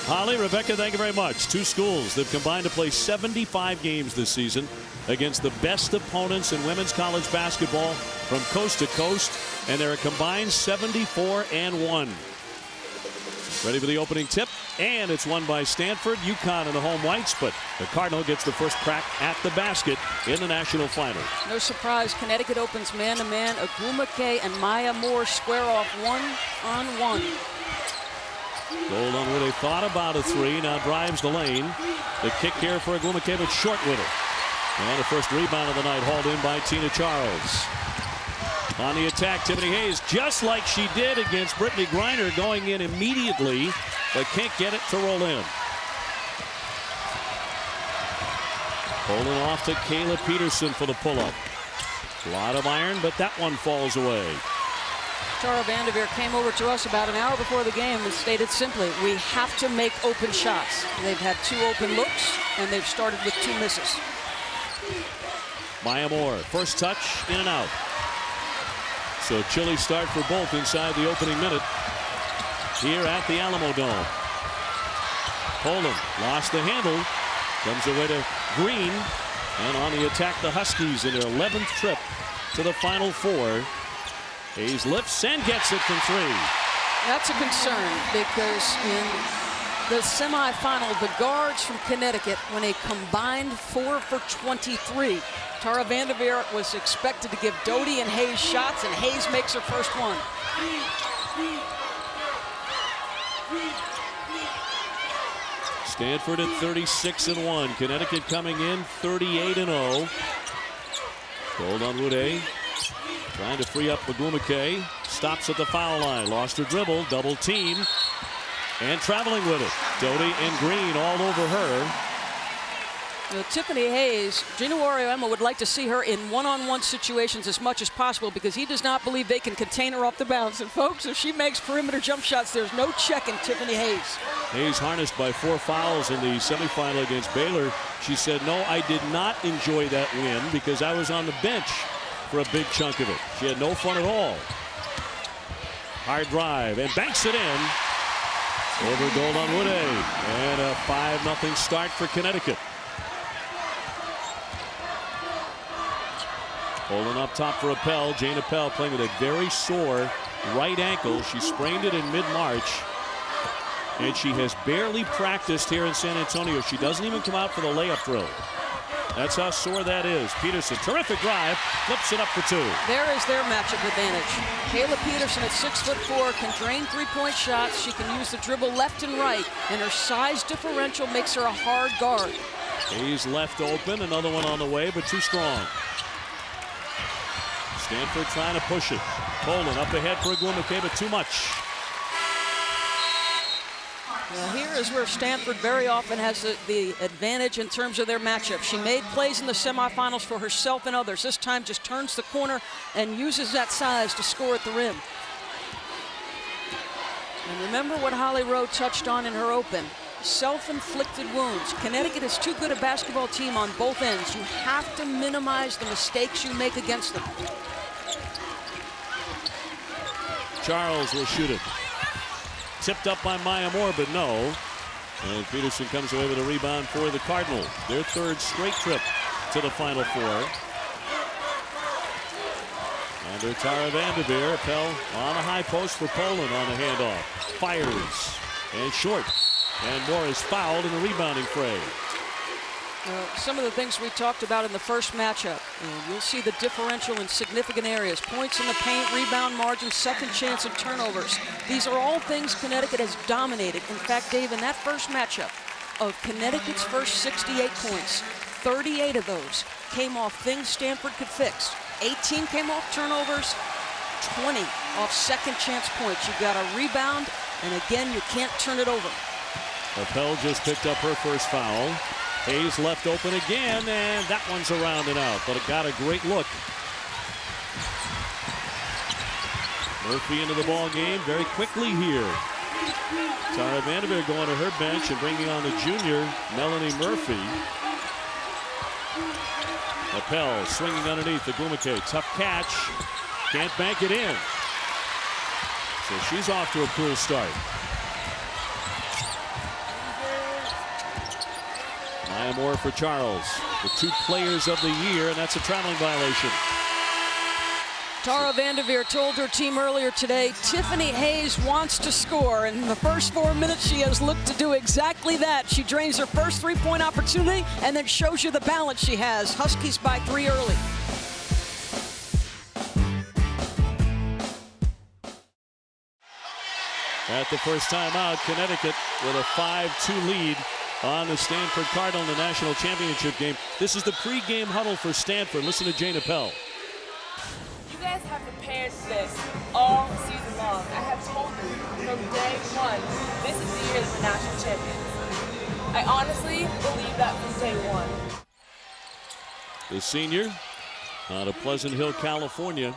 Holly, Rebecca, thank you very much. Two schools that combined to play 75 games this season against the best opponents in women's college basketball from coast to coast, and they're a combined 74-1. Ready for the opening tip, and it's won by Stanford. UConn in the home whites, but the Cardinal gets the first crack at the basket in the national final. No surprise, Connecticut opens man-to-man. Agumake and Maya Moore square off one-on-one. Golden really thought about a three, now drives the lane. The kick here for Agumake, but short with it. And the first rebound of the night hauled in by Tina Charles. On the attack, Tiffany Hayes, just like she did against Brittany Griner, going in immediately, but can't get it to roll in. Holding off to Kayla Peterson for the pull-up. A lot of iron, but that one falls away. Tara Vanderveer came over to us about an hour before the game and stated simply, we have to make open shots. They've had 2 open looks, and they've started with 2 misses. Maya Moore, first touch, in and out. So chilly start for both inside the opening minute here at the Alamo Dome. Poland lost the handle, comes away to Green, and on the attack the Huskies in their 11th trip to the Final Four. Hayes lifts and gets it from 3. That's a concern because in the semifinal, the guards from Connecticut went a combined 4 for 23. Tara Vanderveer was expected to give Doty and Hayes shots, and Hayes makes her first one. Stanford at 36-1. Connecticut coming in 38-0. Gold-on-Wood trying to free up Agumake. Stops at the foul line. Lost her dribble. Double team. And traveling with it. Doty and Green all over her. Tiffany Hayes, Gina Warrior-Emma would like to see her in one-on-one situations as much as possible because he does not believe they can contain her off the bounce. And folks, if she makes perimeter jump shots, there's no checking Tiffany Hayes. Hayes harnessed by 4 fouls in the semifinal against Baylor. She said, no, I did not enjoy that win because I was on the bench for a big chunk of it. She had no fun at all. Hard drive and banks it in over Gold-on-Wood. And a 5-0 start for Connecticut. Holding up top for Appel. Jane Appel playing with a very sore right ankle. She sprained it in mid-March. And she has barely practiced here in San Antonio. She doesn't even come out for the layup drill. That's how sore that is. Peterson, terrific drive, flips it up for 2. There is their matchup advantage. Kayla Peterson at 6'4" can drain 3-point shots. She can use the dribble left and right, and her size differential makes her a hard guard. Hayes left open, another one on the way, but too strong. Stanford trying to push it. Poland up ahead for Agumake, but too much. Well, here is where Stanford very often has the advantage in terms of their matchup. She made plays in the semifinals for herself and others. This time just turns the corner and uses that size to score at the rim. And remember what Holly Rowe touched on in her open. Self-inflicted wounds. Connecticut is too good a basketball team on both ends. You have to minimize the mistakes you make against them. Charles will shoot it. Tipped up by Maya Moore, but no. And Peterson comes away with a rebound for the Cardinal. Their 3rd straight trip to the Final Four. Under Tara Vanderveer, Appel on a high post for Poland on the handoff. Fires and short. And Moore is fouled in the rebounding fray. Some of the things we talked about in the first matchup. You'll see the differential in significant areas. Points in the paint, rebound margin, second chance, and turnovers. These are all things Connecticut has dominated. In fact, Dave, in that first matchup of Connecticut's first 68 points, 38 of those came off things Stanford could fix. 18 came off turnovers, 20 off second chance points. You got a rebound, and again, you can't turn it over. Appel just picked up her first foul. Hayes left open again, and that one's around and out, but it got a great look. Murphy into the ball game very quickly here. Tara Vanderveer going to her bench and bringing on the junior, Melanie Murphy. Appel swinging underneath Agumake. Tough catch. Can't bank it in. So she's off to a cool start. Maya Moore for Charles. The 2 players of the year, and that's a traveling violation. Tara Vanderveer told her team earlier today, Tiffany Hayes wants to score. And in the first 4 minutes, she has looked to do exactly that. She drains her first 3-point opportunity and then shows you the balance she has. Huskies by 3 early. At the first time out, Connecticut with a 5-2 lead on the Stanford Cardinal in the national championship game. This is the pregame huddle for Stanford. Listen to Jane Appel. You guys have prepared for this all season long. I have told you from day one, this is the year that we're national champions. I honestly believe that from day one. The senior out of Pleasant Hill, California.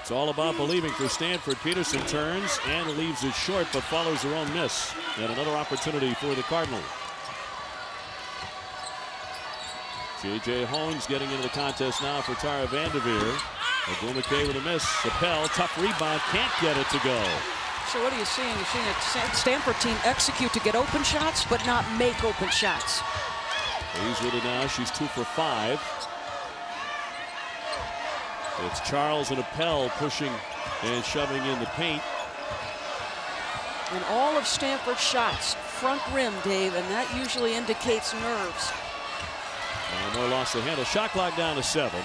It's all about believing for Stanford. Peterson turns and leaves it short, but follows her own miss. And another opportunity for the Cardinal. J.J. Hones getting into the contest now for Tara Vanderveer. Agumake with a miss. Appel, tough rebound, can't get it to go. So what are you seeing? You're seeing a Stanford team execute to get open shots, but not make open shots. Hayes with it now. She's 2 for 5. It's Charles and Appel pushing and shoving in the paint. And all of Stanford's shots, front rim, Dave, and that usually indicates nerves. Moore lost the handle. Shot clock down to 7.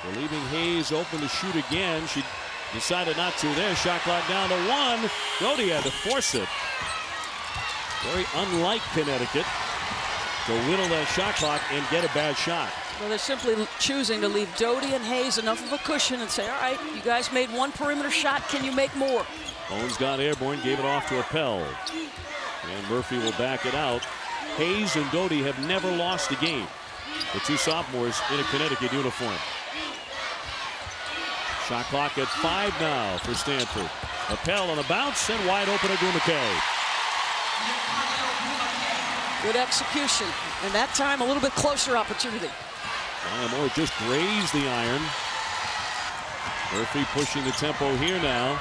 They're leaving Hayes open to shoot again. She decided not to there. Shot clock down to 1. Doty had to force it. Very unlike Connecticut to whittle that shot clock and get a bad shot. Well, they're simply choosing to leave Doty and Hayes enough of a cushion and say, all right, you guys made 1 perimeter shot. Can you make more? Owens got airborne, gave it off to Appel. And Murphy will back it out. Hayes and Doty have never lost a game. The 2 sophomores in a Connecticut uniform. Shot clock at 5 now for Stanford. Appel on the bounce and wide open Agumake. Good execution. And that time a little bit closer opportunity. Moore just grazed the iron. Murphy pushing the tempo here now.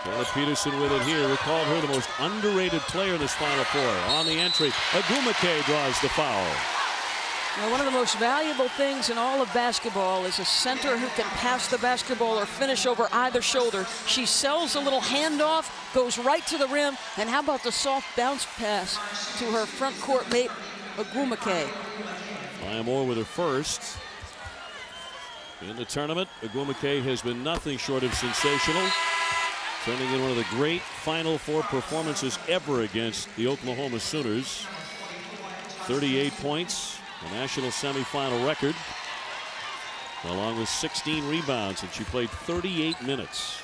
Taylor Peterson with it here. We called her the most underrated player in this Final Four. On the entry, Agumake draws the foul. Now, one of the most valuable things in all of basketball is a center who can pass the basketball or finish over either shoulder. She sells a little handoff, goes right to the rim, and how about the soft bounce pass to her front court mate, Agumake. Moore with her first in the tournament. Agumake has been nothing short of sensational, turning in one of the great Final Four performances ever against the Oklahoma Sooners. 38 points, a national semifinal record, along with 16 rebounds, and she played 38 minutes.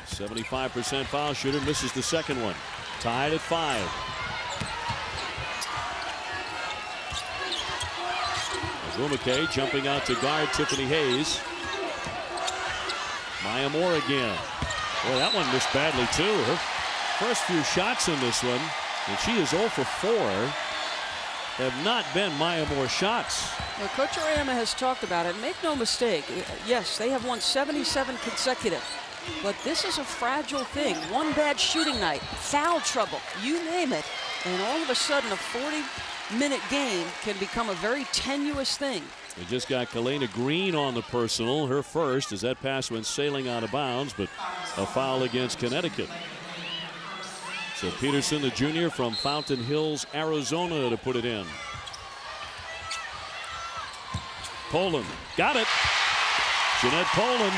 75% foul shooter, misses the second one. Tied at 5. Agumake jumping out to guard Tiffany Hayes. Maya Moore again. Boy, that one missed badly too. Her first few shots in this one, and she is 0 for 4, have not been Maya Moore shots. Well, Coach Arayama has talked about it. Make no mistake, yes, they have won 77 consecutive. But this is a fragile thing. One bad shooting night, foul trouble, you name it, and all of a sudden a 40-minute game can become a very tenuous thing. They just got Kalena Green on the personal, her first, as that pass went sailing out of bounds, but a foul against Connecticut. So Peterson, the junior from Fountain Hills, Arizona, to put it in. Poland got it. Jeanette Poland,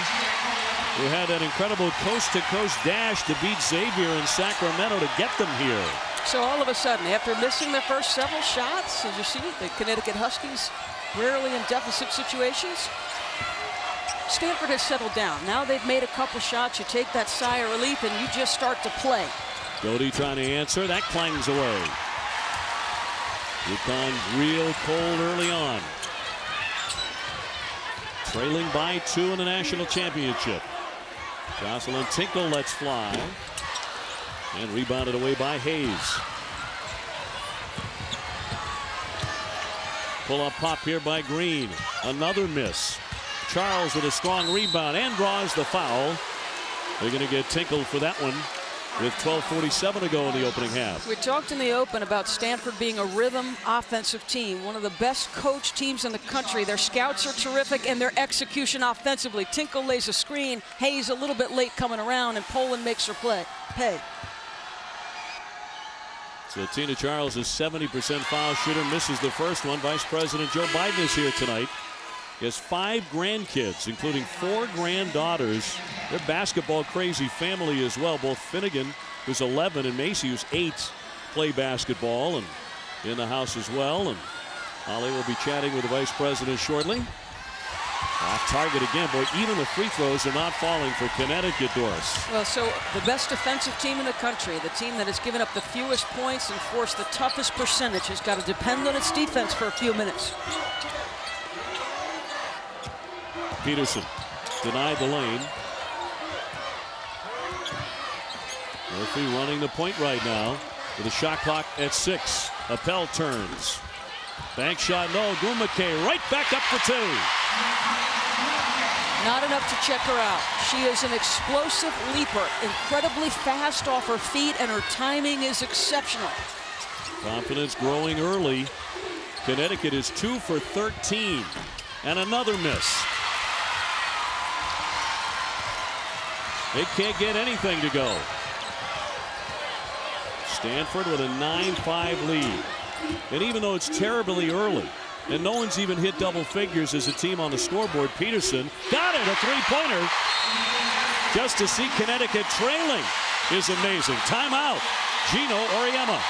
who had that incredible coast-to-coast dash to beat Xavier in Sacramento to get them here. So all of a sudden, after missing their first several shots, as you see, the Connecticut Huskies rarely in deficit situations. Stanford has settled down. Now they've made a couple shots. You take that sigh of relief and you just start to play. Doty trying to answer. That clangs away. UConn real cold early on. Trailing by 2 in the national championship. Jocelyn Tinkle lets fly. And rebounded away by Hayes. Pull-up pop here by Green. Another miss. Charles with a strong rebound and draws the foul. They're going to get Tinkle for that one. with 12:47 to go in the opening half. We talked in the open about Stanford being a rhythm offensive team, one of the best coached teams in the country. Their scouts are terrific and their execution offensively. Tinkle lays a screen, Hayes a little bit late coming around, and Poland makes her play. So Tina Charles is 70% foul shooter, misses the first one. Vice President Joe Biden is here tonight. He has 5 grandkids, including 4 granddaughters. They're basketball crazy family as well. Both Finnegan, who's 11, and Macy, who's 8, play basketball and in the house as well. And Holly will be chatting with the Vice President shortly. Off target again. Boy, even the free throws are not falling for Connecticut, Doris. Well, so the best defensive team in the country, the team that has given up the fewest points and forced the toughest percentage, has got to depend on its defense for a few minutes. Peterson denied the lane. Murphy running the point right now with a shot clock at 6. Appel turns. Bank shot, no. Gumake right back up for 2. Not enough to check her out. She is an explosive leaper, incredibly fast off her feet, and her timing is exceptional. Confidence growing early. Connecticut is 2 for 13. And another miss. They can't get anything to go. Stanford with a 9-5 lead. And even though it's terribly early, and no one's even hit double figures as a team on the scoreboard, Peterson got it, a 3-pointer. Just to see Connecticut trailing is amazing. Timeout, Gino Auriemma.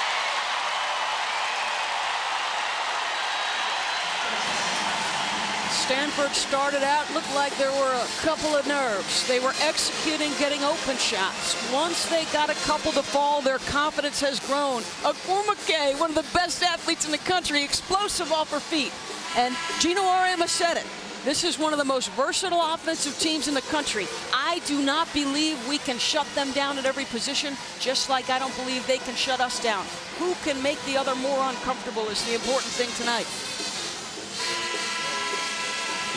Stanford started out, looked like there were a couple of nerves. They were executing, getting open shots. Once they got a couple to fall, their confidence has grown. Agumake, one of the best athletes in the country, explosive off her feet. And Gino Auriemma said it. This is one of the most versatile offensive teams in the country. I do not believe we can shut them down at every position, just like I don't believe they can shut us down. Who can make the other more uncomfortable is the important thing tonight.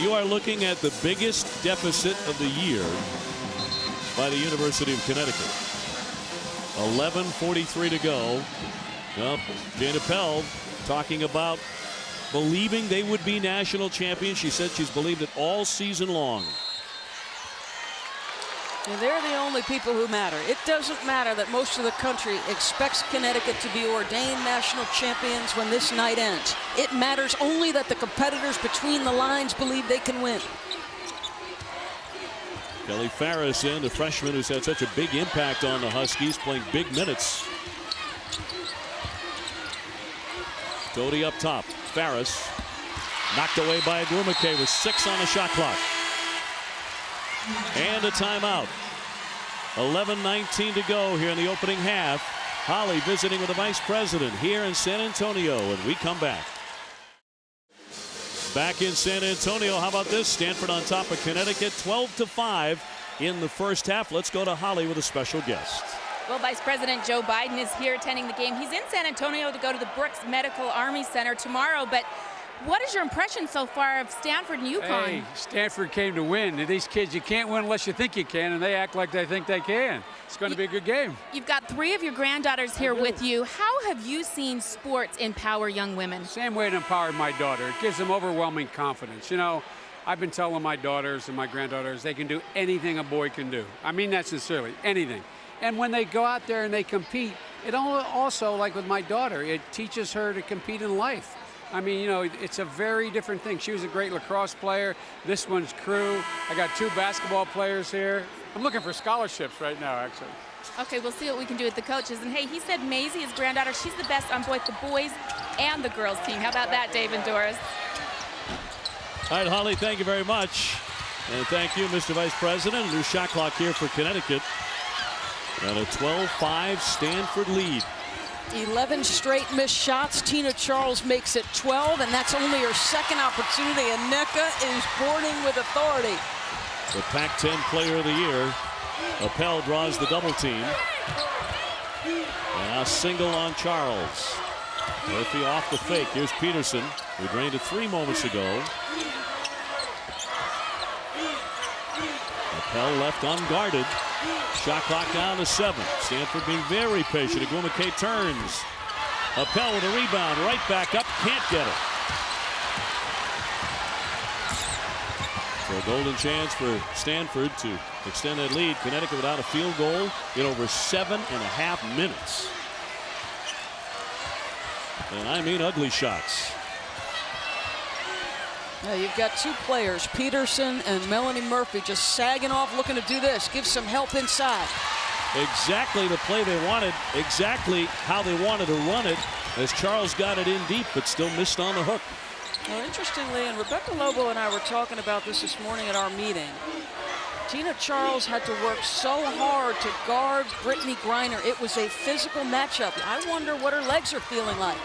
You are looking at the biggest deficit of the year by the University of Connecticut. 11:43 to go. Well, Jane Appel talking about believing they would be national champions. She said she's believed it all season long. And they're the only people who matter. It doesn't matter that most of the country expects Connecticut to be ordained national champions when this night ends. It matters only that the competitors between the lines believe they can win. Kelly Farris in, the freshman who's had such a big impact on the Huskies, playing big minutes. Doty up top. Farris knocked away by Agumake with 6 on the shot clock. And a timeout. 11:19 to go here in the opening half. Holly visiting with the Vice President here in San Antonio, and we come back. Back in San Antonio, how about this? Stanford on top of Connecticut, 12-5 in the first half. Let's go to Holly with a special guest. Well, Vice President Joe Biden is here attending the game. He's in San Antonio to go to the Brooks Medical Army Center tomorrow, but what is your impression so far of Stanford and UConn? Hey, Stanford came to win. These kids, you can't win unless you think you can, and they act like they think they can. It's going to be a good game. You've got 3 of your granddaughters here with you. How have you seen sports empower young women? Same way it empowered my daughter. It gives them overwhelming confidence. You know, I've been telling my daughters and my granddaughters they can do anything a boy can do. I mean that sincerely, anything. And when they go out there and they compete, it also, like with my daughter, it teaches her to compete in life. I mean, you know, it's a very different thing. She was a great lacrosse player. This one's crew. I got 2 basketball players here. I'm looking for scholarships right now, actually. Okay, we'll see what we can do with the coaches. And hey, he said Maisie, his granddaughter, she's the best on both the boys and the girls team. How about that, Dave and Doris? All right, Holly, thank you very much. And thank you, Mr. Vice President. New shot clock here for Connecticut. And a 12-5 Stanford lead. 11 straight missed shots. Tina Charles makes it 12, and that's only her second opportunity. And Nneka is boarding with authority. The Pac-10 Player of the Year. Appel draws the double team. And a single on Charles. Murphy off the fake. Here's Peterson, who drained a 3 moments ago. Appel left unguarded. Shot clock down to 7. Stanford being very patient. Agumake turns. Appel with a rebound. Right back up. Can't get it. So a golden chance for Stanford to extend that lead. Connecticut without a field goal in over 7.5 minutes. And I mean ugly shots. Now you've got two players, Peterson and Melanie Murphy, just sagging off looking to do this. Give some help inside. Exactly the play they wanted. Exactly how they wanted to run it, as Charles got it in deep but still missed on the hook. Well, interestingly, and Rebecca Lobo and I were talking about this morning at our meeting, Tina Charles had to work so hard to guard Brittany Griner. It was a physical matchup. I wonder what her legs are feeling like.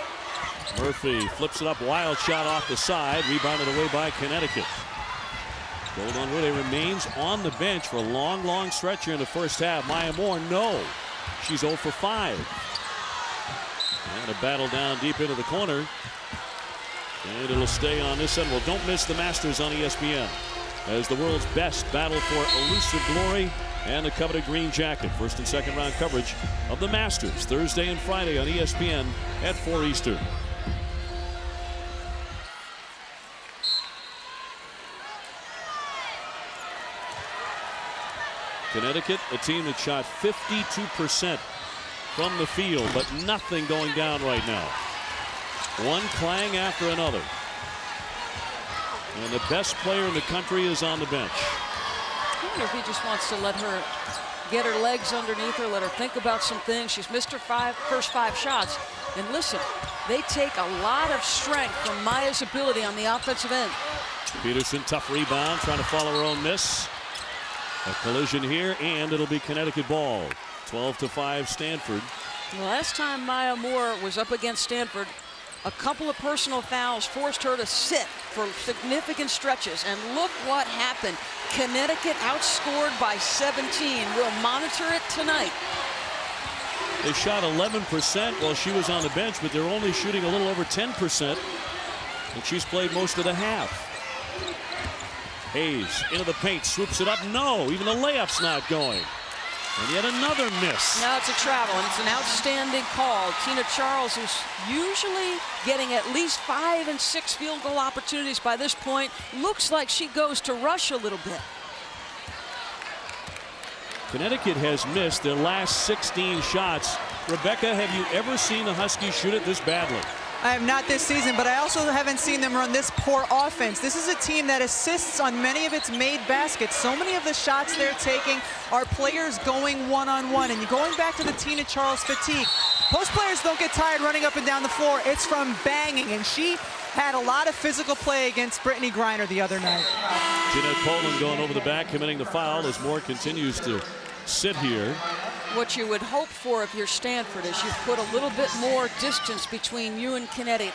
Murphy flips it up, wild shot off the side, rebounded away by Connecticut. Golden Wille remains on the bench for a long stretch here in the first half. Maya Moore, no. She's 0 for 5. And a battle down deep into the corner. And it'll stay on this end. Well, don't miss the Masters on ESPN, as the world's best battle for elusive glory and the coveted green jacket. First and second round coverage of the Masters Thursday and Friday on ESPN at 4 Eastern. Connecticut, a team that shot 52% from the field, but nothing going down right now. One clang after another. And the best player in the country is on the bench. I wonder if he just wants to let her get her legs underneath her, let her think about some things. She's missed her first 5 shots. And listen, they take a lot of strength from Maya's ability on the offensive end. Peterson, tough rebound, trying to follow her own miss. A collision here, and it'll be Connecticut ball. 12-5 Stanford. The last time Maya Moore was up against Stanford, a couple of personal fouls forced her to sit for significant stretches. And look what happened. Connecticut outscored by 17. We'll monitor it tonight. They shot 11% while she was on the bench, but they're only shooting a little over 10%. And she's played most of the half. Hayes into the paint, swoops it up. No, even the layup's not going. And yet another miss. Now it's a travel, and it's an outstanding call. Tina Charles, who's usually getting at least 5 and 6 field goal opportunities by this point, looks like she goes to rush a little bit. Connecticut has missed their last 16 shots. Rebecca, have you ever seen the Huskies shoot it this badly? I have not this season, but I also haven't seen them run this poor offense. This is a team that assists on many of its made baskets. So many of the shots they're taking are players going one-on-one. And you're going back to the Tina Charles fatigue. Post players don't get tired running up and down the floor. It's from banging, and she had a lot of physical play against Brittany Griner the other night. Jeanette Poland going over the back, committing the foul as Moore continues to sit here. What you would hope for if you're Stanford is you put a little bit more distance between you and Connecticut,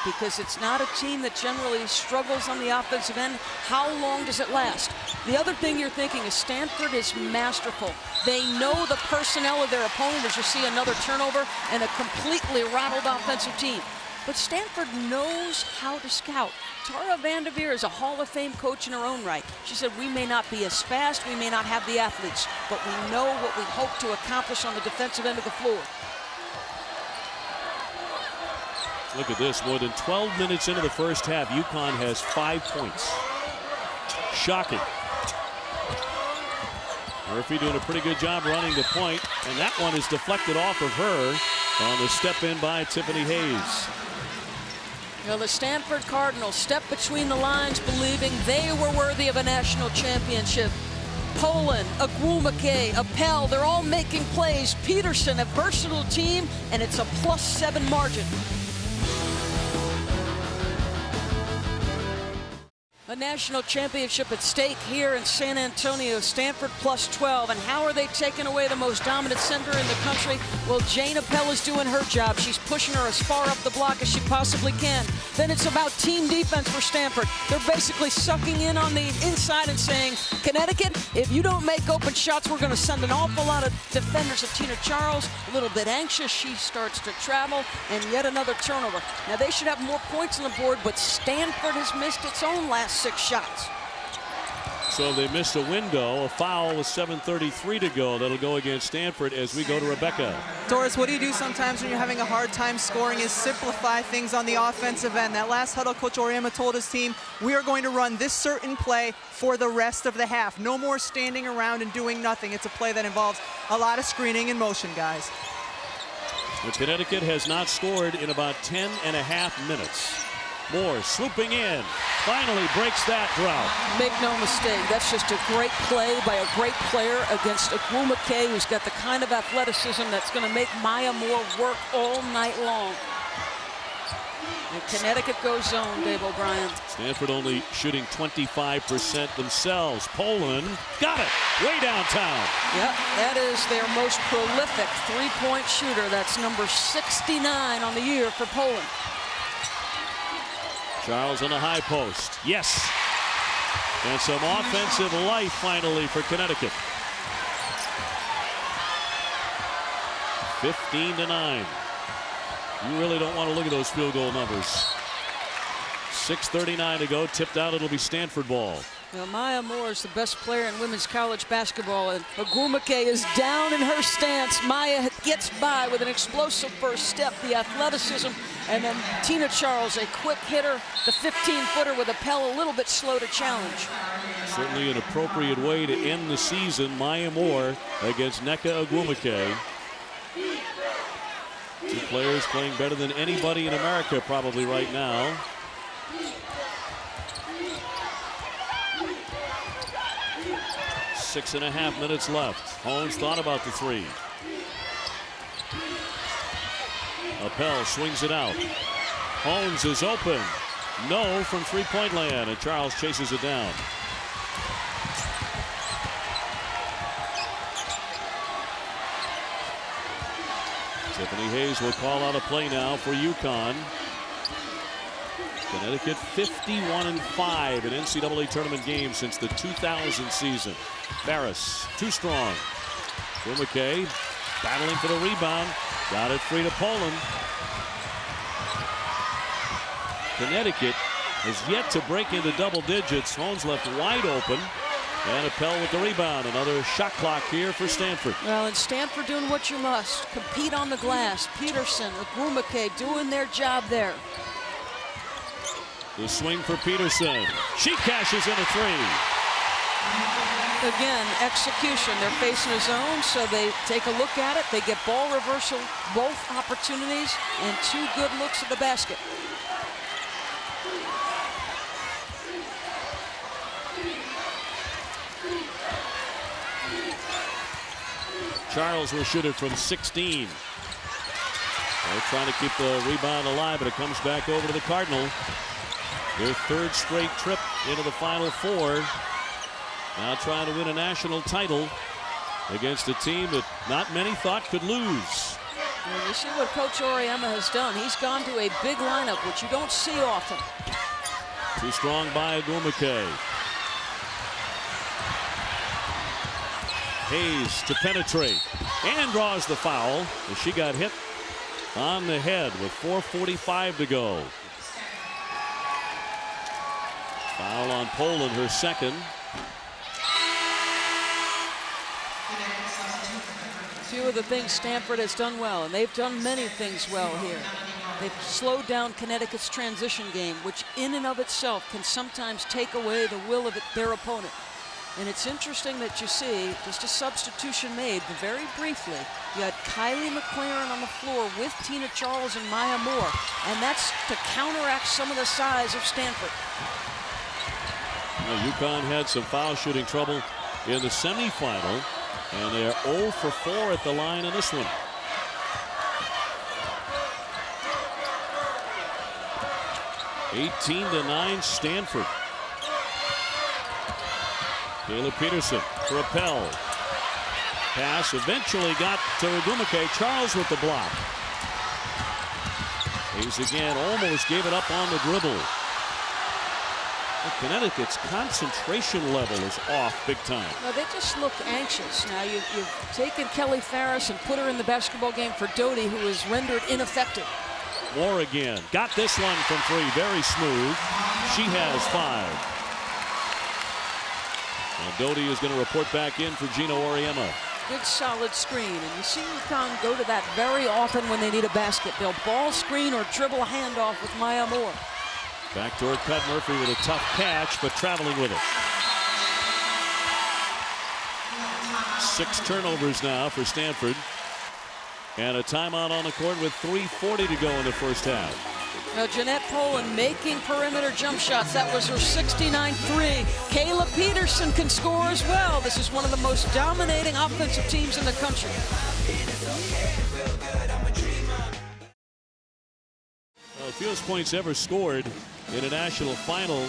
because it's not a team that generally struggles on the offensive end. How long does it last? The other thing you're thinking is Stanford is masterful. They know the personnel of their opponent as you see another turnover and a completely rattled offensive team. But Stanford knows how to scout. Tara Vanderveer is a Hall of Fame coach in her own right. She said, we may not be as fast, we may not have the athletes, but we know what we hope to accomplish on the defensive end of the floor. Look at this, more than 12 minutes into the first half, UConn has 5 points. Shocking. Murphy doing a pretty good job running the point, and that one is deflected off of her on the step in by Tiffany Hayes. You know, the Stanford Cardinals stepped between the lines believing they were worthy of a national championship. Poland, Agumake, Appel, they're all making plays. Peterson, a versatile team, and it's a +7 margin. A national championship at stake here in San Antonio. Stanford +12. And how are they taking away the most dominant center in the country? Well, Jane Appel is doing her job. She's pushing her as far up the block as she possibly can. Then it's about team defense for Stanford. They're basically sucking in on the inside and saying, Connecticut, if you don't make open shots, we're going to send an awful lot of defenders of Tina Charles. A little bit anxious. She starts to travel, and yet another turnover. Now, they should have more points on the board, but Stanford has missed its own last 6 shots. So they missed a window, a foul with 7:33 to go. That'll go against Stanford as we go to Rebecca. Doris, what do you do sometimes when you're having a hard time scoring is simplify things on the offensive end. That last huddle, Coach Oriema told his team, we are going to run this certain play for the rest of the half. No more standing around and doing nothing. It's a play that involves a lot of screening and motion, guys. But Connecticut has not scored in about 10.5 minutes. Moore swooping in, finally breaks that drought. Make no mistake, that's just a great play by a great player against Agumake, who's got the kind of athleticism that's going to make Maya Moore work all night long. And Connecticut goes zone, Dave O'Brien. Stanford only shooting 25% themselves. Poland got it way downtown. Yep, that is their most prolific three-point shooter. That's number 69 on the year for Poland. Charles on the high post. Yes. And some offensive life finally for Connecticut. 15-9. You really don't want to look at those field goal numbers. 6:39 to go. Tipped out. It'll be Stanford ball. Well, Maya Moore is the best player in women's college basketball, and Agumake is down in her stance. Maya gets by with an explosive first step, the athleticism, and then Tina Charles, a quick hitter, the 15-footer with a Pell, a little bit slow to challenge. Certainly an appropriate way to end the season. Maya Moore against Nneka Agumake. Two players playing better than anybody in America probably right now. Six and a half minutes left. Holmes thought about the three. Appel swings it out. Holmes is open. No from three-point land, and Charles chases it down. Tiffany Hayes will call out a play now for UConn. Connecticut 51-5 in NCAA tournament games since the 2000 season. Barris too strong. Agumake battling for the rebound. Got it free to Poland. Connecticut has yet to break into double digits. Holmes left wide open. And Appel with the rebound. Another shot clock here for Stanford. Well, and Stanford doing what you must. Compete on the glass. Peterson, Agumake doing their job there. The swing for Peterson. She cashes in a three. Again, execution. They're facing a zone, so they take a look at it. They get ball reversal, both opportunities, and two good looks at the basket. Charles will shoot it from 16. They're trying to keep the rebound alive, but it comes back over to the Cardinal. Their third straight trip into the Final Four. Now trying to win a national title against a team that not many thought could lose. And you see what Coach Oriema has done. He's gone to a big lineup, which you don't see often. Too strong by Agumake. Hayes to penetrate and draws the foul as she got hit on the head with 4:45 to go. Foul on Poland, her second. A few of the things Stanford has done well, and they've done many things well here. They've slowed down Connecticut's transition game, which in and of itself can sometimes take away the will of their opponent. And it's interesting that you see just a substitution made very briefly. You had Kylie McLaren on the floor with Tina Charles and Maya Moore, and that's to counteract some of the size of Stanford. Well, UConn had some foul shooting trouble in the semifinal, and they're 0 for 4 at the line in this one. (18-9) Stanford. Caleb Peterson for Appel. Pass eventually got to Agumake. Charles with the block. Hayes again almost gave it up on the dribble. Connecticut's concentration level is off big time. No, they just look anxious. Now you've taken Kelly Farris and put her in the basketball game for Doty, who is rendered ineffective. Moore again. Got this one from three. Very smooth. She has 5. And Doty is going to report back in for Gino Auriemma. Good solid screen, and you see UConn go to that very often when they need a basket. They'll ball screen or dribble handoff with Maya Moore. Backdoor cut, Murphy with a tough catch, but traveling with it. 6 turnovers now for Stanford. And a timeout on the court with 3:40 to go in the first half. Now Jeanette Poland making perimeter jump shots. That was her 69-3. Kayla Peterson can score as well. This is one of the most dominating offensive teams in the country. Well, fewest points ever scored in a national final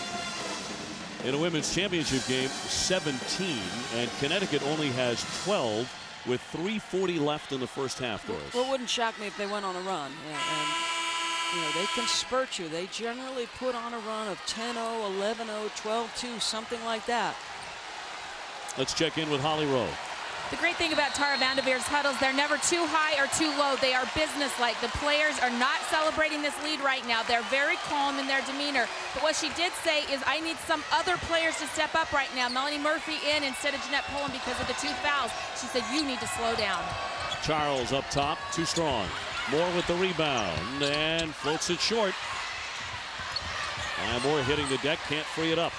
in a women's championship game, 17, and Connecticut only has 12 with 3:40 left in the first half, Doris. Well, it wouldn't shock me if they went on a run. And you know, they can spurt you. They generally put on a run of 10-0, 11-0, 12-2, something like that. Let's check in with Holly Rowe. The great thing about Tara Vanderveer's huddles, they're never too high or too low. They are businesslike. The players are not celebrating this lead right now. They're very calm in their demeanor. But what she did say is, I need some other players to step up right now. Melanie Murphy in instead of Jeanette Poland because of the 2 fouls. She said, you need to slow down. Charles up top, too strong. Moore with the rebound and floats it short. Moore hitting the deck, can't free it up.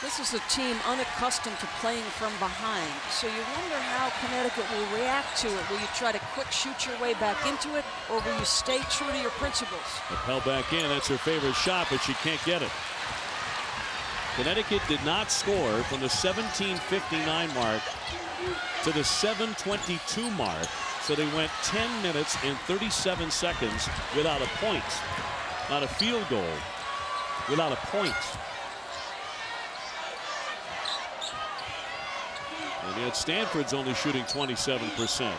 This is a team unaccustomed to playing from behind, so you wonder how Connecticut will react to it. Will you try to quick shoot your way back into it, or will you stay true to your principles? Appel back in, that's her favorite shot, but she can't get it. Connecticut did not score from the 17:59 mark to the 7:22 mark, so they went 10 minutes and 37 seconds without a point. Not a field goal, without a point. And yet Stanford's only shooting 27%.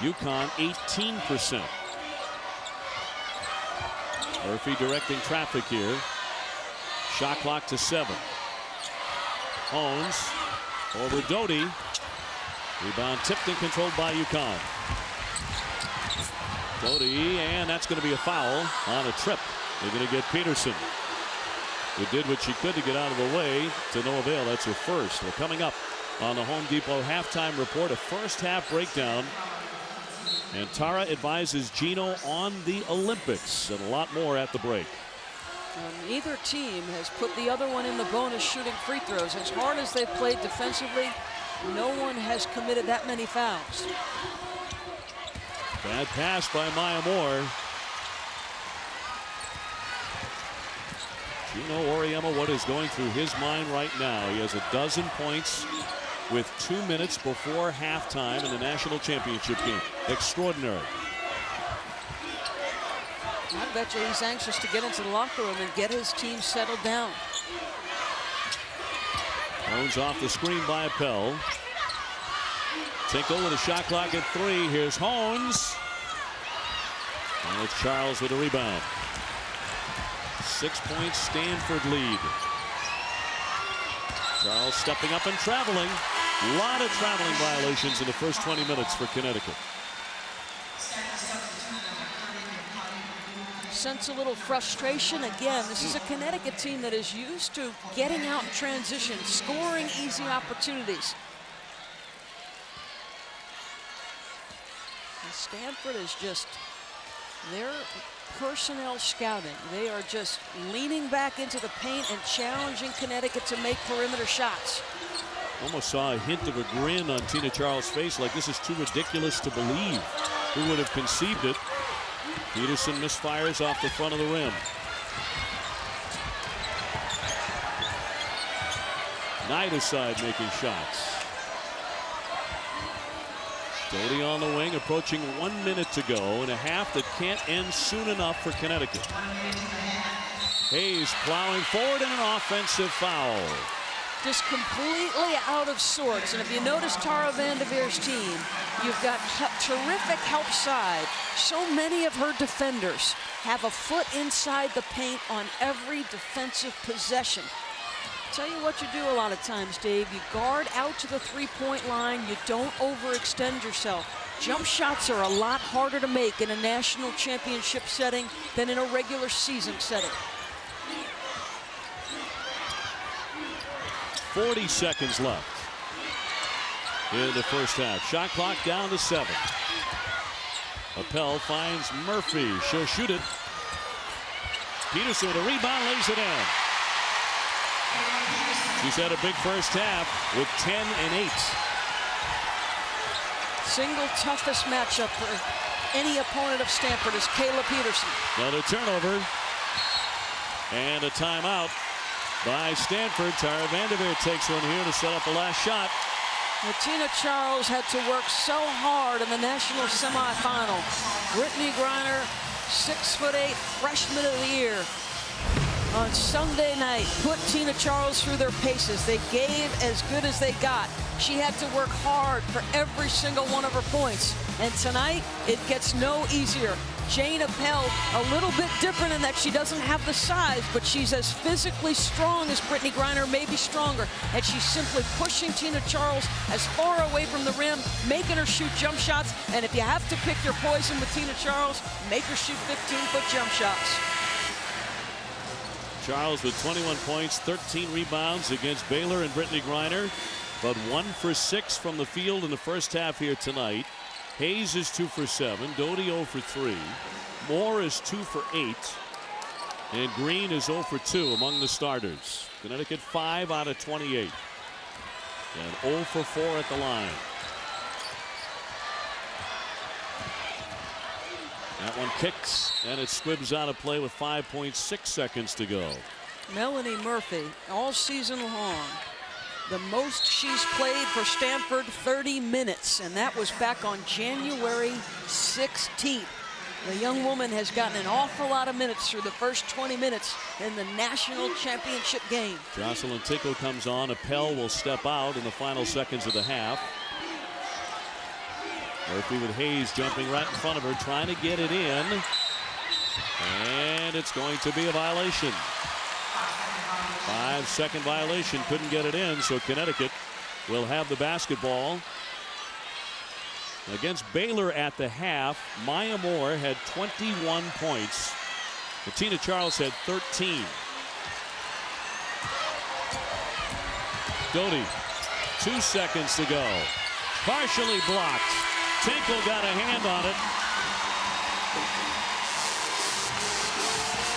UConn 18%. Murphy directing traffic here. Shot clock to 7. Holmes over Doty. Rebound tipped and controlled by UConn. Doty, and that's going to be a foul on a trip. They're going to get Peterson, who did what she could to get out of the way, to no avail. That's her first. Well, coming up on the Home Depot halftime report, a first half breakdown. And Tara advises Gino on the Olympics, and a lot more at the break. Neither team has put the other one in the bonus shooting free throws. As hard as they've played defensively, no one has committed that many fouls. Bad pass by Maya Moore. Gino Auriemma, what is going through his mind right now? He has 12 points with 2 minutes before halftime in the national championship game. Extraordinary. I bet you he's anxious to get into the locker room and get his team settled down. Jones off the screen by Appel. Tinkle with a shot clock at 3. Here's Holmes. And it's Charles with a rebound. 6-point Stanford lead. Charles stepping up and traveling. A lot of traveling violations in the first 20 minutes for Connecticut. Sense a little frustration. Again, this is a Connecticut team that is used to getting out in transition, scoring easy opportunities. And Stanford is just, their personnel scouting. They are just leaning back into the paint and challenging Connecticut to make perimeter shots. Almost saw a hint of a grin on Tina Charles' face, like this is too ridiculous to believe. Who would have conceived it? Peterson misfires off the front of the rim. Neither side making shots. Doty on the wing, approaching 1 minute to go in a half that can't end soon enough for Connecticut. Hayes plowing forward and an offensive foul. Just completely out of sorts. And if you notice Tara Vanderveer's team, you've got terrific help side. So many of her defenders have a foot inside the paint on every defensive possession. Tell you what you do a lot of times, Dave. You guard out to the three-point line. You don't overextend yourself. Jump shots are a lot harder to make in a national championship setting than in a regular season setting. 40 seconds left in the first half. Shot clock down to 7. Appel finds Murphy. She'll shoot it. Peterson with a rebound, lays it in. She's had a big first half with 10 and 8. Single toughest matchup for any opponent of Stanford is Kayla Peterson. Another turnover and a timeout by Stanford. Tara Vanderveer takes one here to set up the last shot. Tina Charles had to work so hard in the national semifinal. Brittany Griner, 6'8", freshman of the year. On Sunday night, put Tina Charles through their paces. They gave as good as they got. She had to work hard for every single one of her points. And tonight, it gets no easier. Jane Appel, a little bit different in that she doesn't have the size, but she's as physically strong as Brittany Griner, maybe stronger. And she's simply pushing Tina Charles as far away from the rim, making her shoot jump shots. And if you have to pick your poison with Tina Charles, make her shoot 15-foot jump shots. Charles with 21 points, 13 rebounds against Baylor and Brittany Griner, but 1 for 6 from the field in the first half here tonight. Hayes is 2 for 7, Doty 0 for 3, Moore is 2 for 8, and Green is 0 for 2 among the starters. Connecticut 5 out of 28, and 0 for 4 at the line. That one kicks, and it squibs out of play with 5.6 seconds to go. Melanie Murphy, all season long, the most she's played for Stanford, 30 minutes, and that was back on January 16th. The young woman has gotten an awful lot of minutes through the first 20 minutes in the national championship game. Jocelyn Tickle comes on. Appel will step out in the final seconds of the half. Murphy with Hayes jumping right in front of her, trying to get it in. And it's going to be a violation. 5-second violation, couldn't get it in, so Connecticut will have the basketball. Against Baylor at the half, Maya Moore had 21 points. Tina Charles had 13. Doty, 2 seconds to go. Partially blocked. Tinkle got a hand on it.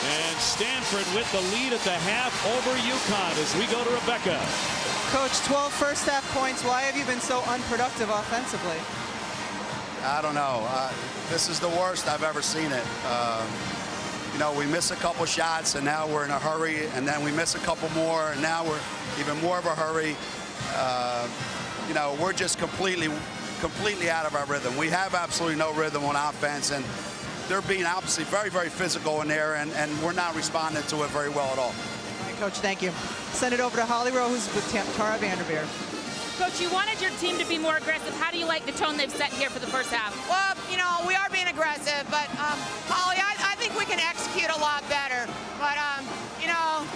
And Stanford with the lead at the half over UConn as we go to Rebecca. Coach, 12 first half points. Why have you been so unproductive offensively? I don't know. This is the worst I've ever seen it. You know, we miss a couple shots and now we're in a hurry, and then we miss a couple more and now we're even more of a hurry. You know, we're just completely out of our rhythm. We have absolutely no rhythm on offense, and they're being obviously very, very physical in there, and we're not responding to it very well at all. All right, Coach, thank you. Send it over to Holly Rowe, who's with Tara Vanderveer. Coach, you wanted your team to be more aggressive. How do you like the tone they've set here for the first half? Well, you know, we are being aggressive, but Holly, I think we can execute a lot better. But, you know,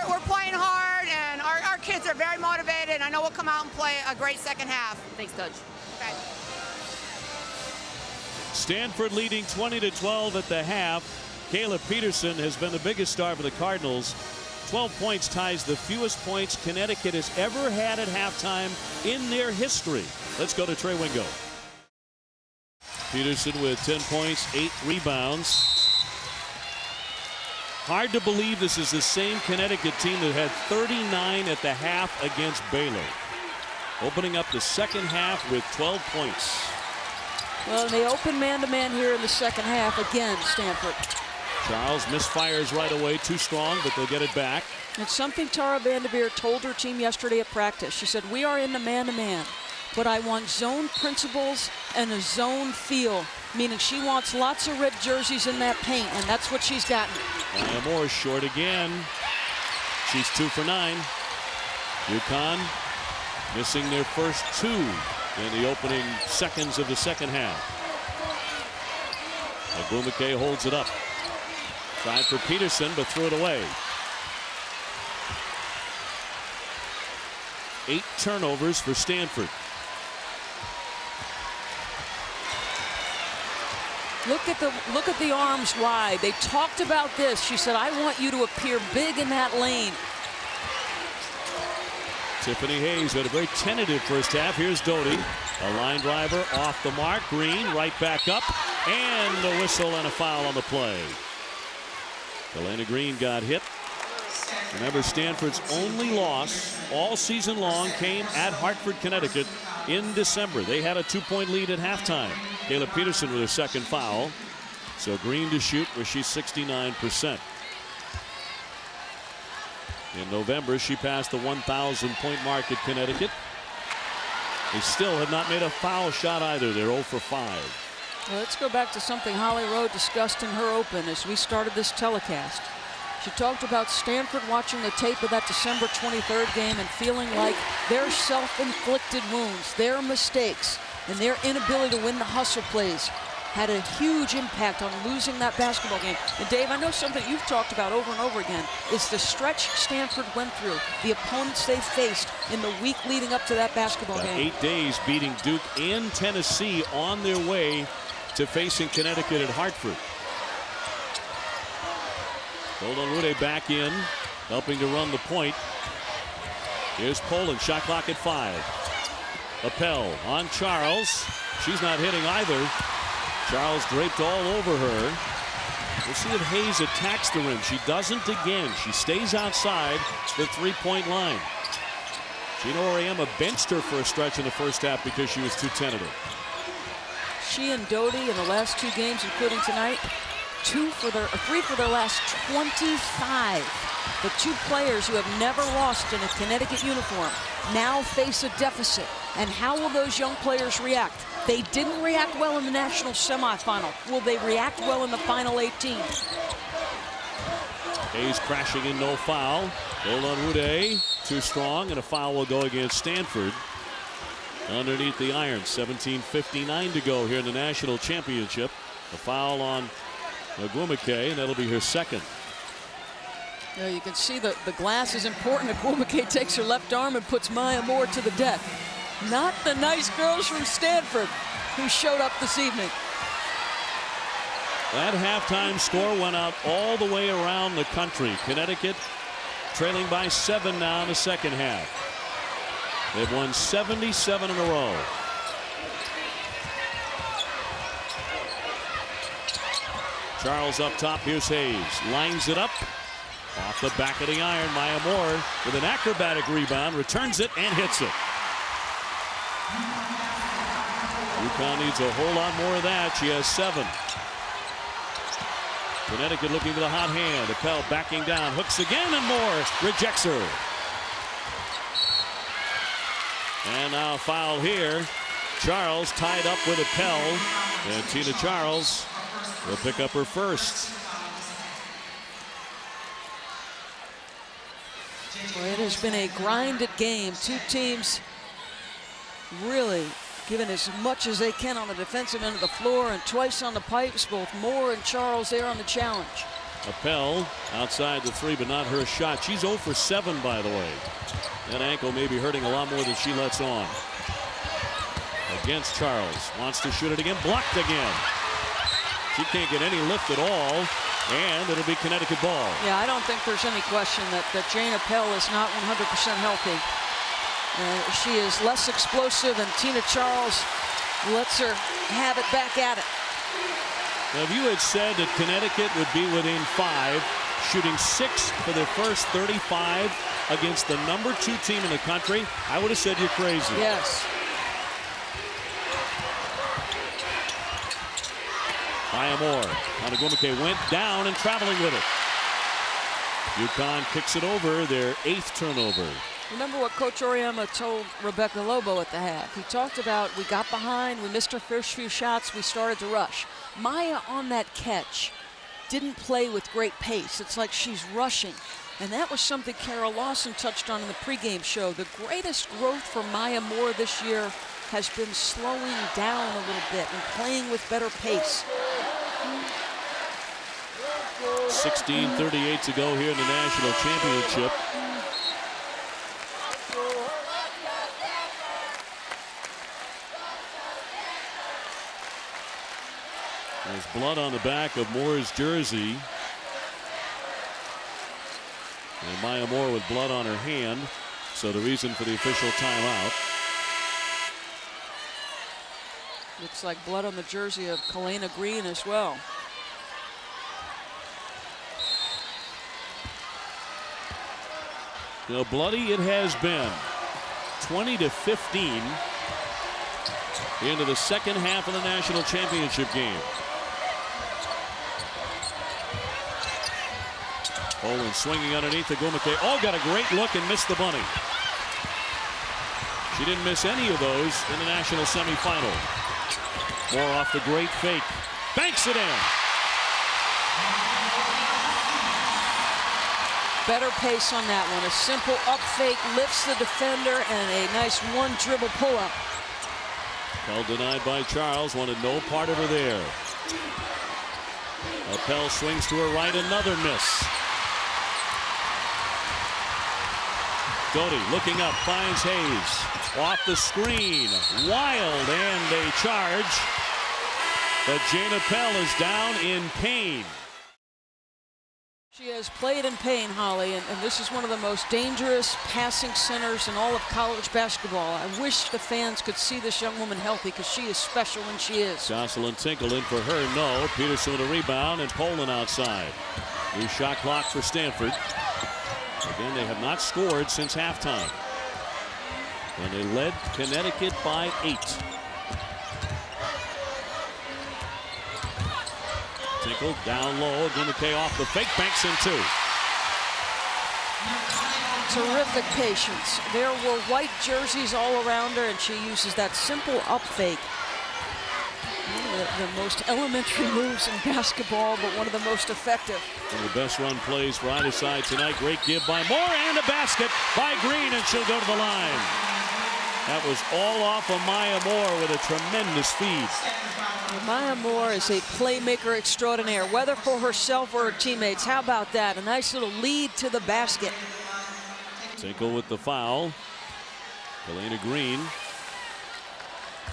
we're playing hard, and our kids are very motivated. I know we'll come out and play a great second half. Thanks, Coach. Okay. Stanford leading 20-12 at the half. Kayla Peterson has been the biggest star for the Cardinals. 12 points ties the fewest points Connecticut has ever had at halftime in their history. Let's go to Trey Wingo. Peterson with 10 points, 8 rebounds. Hard to believe this is the same Connecticut team that had 39 at the half against Baylor. Opening up the second half with 12 points. Well, they open man-to-man here in the second half again, Stanford. Charles misfires right away, too strong, but they'll get it back. It's something Tara Vanderveer told her team yesterday at practice. She said, we are in the man-to-man, but I want zone principles and a zone feel, meaning she wants lots of red jerseys in that paint, and that's what she's gotten. And Moore short again. She's 2 for 9. UConn missing their first 2 in the opening seconds of the second half. Bumake holds it up. Tried for Peterson, but threw it away. 8 turnovers for Stanford. Look at the arms wide. They talked about this. She said, I want you to appear big in that lane. Tiffany Hayes had a very tentative first half. Here's Doty. A line driver off the mark. Green right back up. And a whistle and a foul on the play. Elena Green got hit. Remember, Stanford's only loss all season long came at Hartford, Connecticut in December. They had a 2-point lead at halftime. Kayla Peterson with her second foul. So Green to shoot where she's 69%. In November, she passed the 1,000-point mark at Connecticut. They still have not made a foul shot either. They're 0 for 5. Well, let's go back to something Holly Rowe discussed in her open as we started this telecast. She talked about Stanford watching the tape of that December 23rd game and feeling like their self-inflicted wounds, their mistakes, and their inability to win the hustle plays had a huge impact on losing that basketball game. And Dave, I know something you've talked about over and over again is the stretch Stanford went through, the opponents they faced in the week leading up to that basketball game. 8 days beating Duke and Tennessee on their way to facing Connecticut at Hartford. Golden back in, helping to run the point. Here's Poland, shot clock at 5. Appel on Charles. She's not hitting either. Charles draped all over her. We'll see if Hayes attacks the rim. She doesn't again. She stays outside the three-point line. Gina Auriemma benched her for a stretch in the first half because she was too tentative. She and Doty in the last 2 games, including tonight, 3 for their last 25. The 2 players who have never lost in a Connecticut uniform now face a deficit. And how will those young players react? They didn't react well in the national semifinal. Will they react well in the final 18? Hayes crashing in, no foul. Golden too strong, and a foul will go against Stanford. Underneath the iron, 17:59 to go here in the national championship. A foul on Agwumike, and that'll be her second. You know, you can see the glass is important. Agwumike takes her left arm and puts Maya Moore to the deck. Not the nice girls from Stanford who showed up this evening. That halftime score went out all the way around the country. Connecticut trailing by 7 now in the second half. They've won 77 in a row. Charles up top. Here's Hayes. Lines it up. Off the back of the iron. Maya Moore with an acrobatic rebound. Returns it and hits it. UConn needs a whole lot more of that. She has 7. Connecticut looking for the hot hand. Appel backing down. Hooks again, and Moore rejects her. And now a foul here. Charles tied up with Appel. And Tina Charles will pick up her first. Well, it has been a grinded game. 2 teams really giving as much as they can on the defensive end of the floor, and twice on the pipes, both Moore and Charles there on the challenge. Appel outside the 3, but not her shot. She's 0 for 7, by the way. That ankle may be hurting a lot more than she lets on. Against Charles. Wants to shoot it again. Blocked again. She can't get any lift at all. And it'll be Connecticut ball. Yeah, I don't think there's any question that Jane Appel is not 100% healthy. She is less explosive, and Tina Charles lets her have it back at it. Now, if you had said that Connecticut would be within 5, shooting 6 for their first 35 against the number 2 team in the country, I would have said you're crazy. Yes. Maya Moore. Agwumike went down and traveling with it. UConn kicks it over, their 8th turnover. Remember what Coach Auriemma told Rebecca Lobo at the half. He talked about, we got behind, we missed our first few shots, we started to rush. Maya on that catch didn't play with great pace. It's like she's rushing. And that was something Carol Lawson touched on in the pregame show. The greatest growth for Maya Moore this year has been slowing down a little bit and playing with better pace. 16:38 to go here in the national championship. There's blood on the back of Moore's jersey. And Maya Moore with blood on her hand. So the reason for the official timeout. Looks like blood on the jersey of Kalena Green as well. You know, bloody it has been. 20-15 into the second half of the national championship game. Poland swinging underneath the Gumake. Oh, got a great look and missed the bunny. She didn't miss any of those in the national semifinal. More off the great fake. Banks it in. Better pace on that one. A simple up fake lifts the defender and a nice one dribble pull up. Appel denied by Charles. Wanted no part of her there. Appel swings to her right. Another miss. Doty looking up, finds Hayes. Off the screen. Wild and a charge. But Jane Appel is down in pain. She has played in pain, Holly, and this is one of the most dangerous passing centers in all of college basketball. I wish the fans could see this young woman healthy because she is special when she is. Jocelyn Tinkle in for her, no. Peterson with a rebound and Poland outside. New shot clock for Stanford. Again, they have not scored since halftime. And they led Connecticut by 8. Tinkle down low. Gumake off the fake. Banks in 2. Terrific patience. There were white jerseys all around her, and she uses that simple up fake. One of the most elementary moves in basketball, but one of the most effective. One of the best run plays for either side tonight. Great give by Moore and a basket by Green, and she'll go to the line. That was all off of Maya Moore with a tremendous feed. Maya Moore is a playmaker extraordinaire, whether for herself or her teammates. How about that? A nice little lead to the basket. Tinkle with the foul. Kalena Green,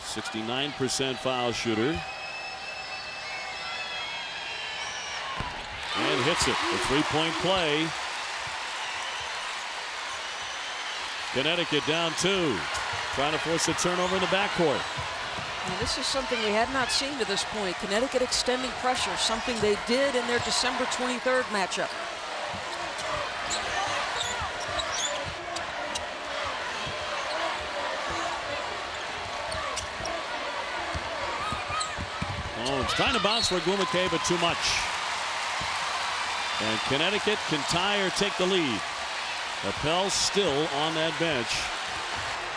69% foul shooter. And hits it. A three-point play. Connecticut down 2. Trying to force a turnover in the backcourt. Now, this is something we had not seen to this point. Connecticut extending pressure, something they did in their December 23rd matchup. Oh, it's trying to bounce for Gumake, but too much. And Connecticut can tie or take the lead. Appel still on that bench.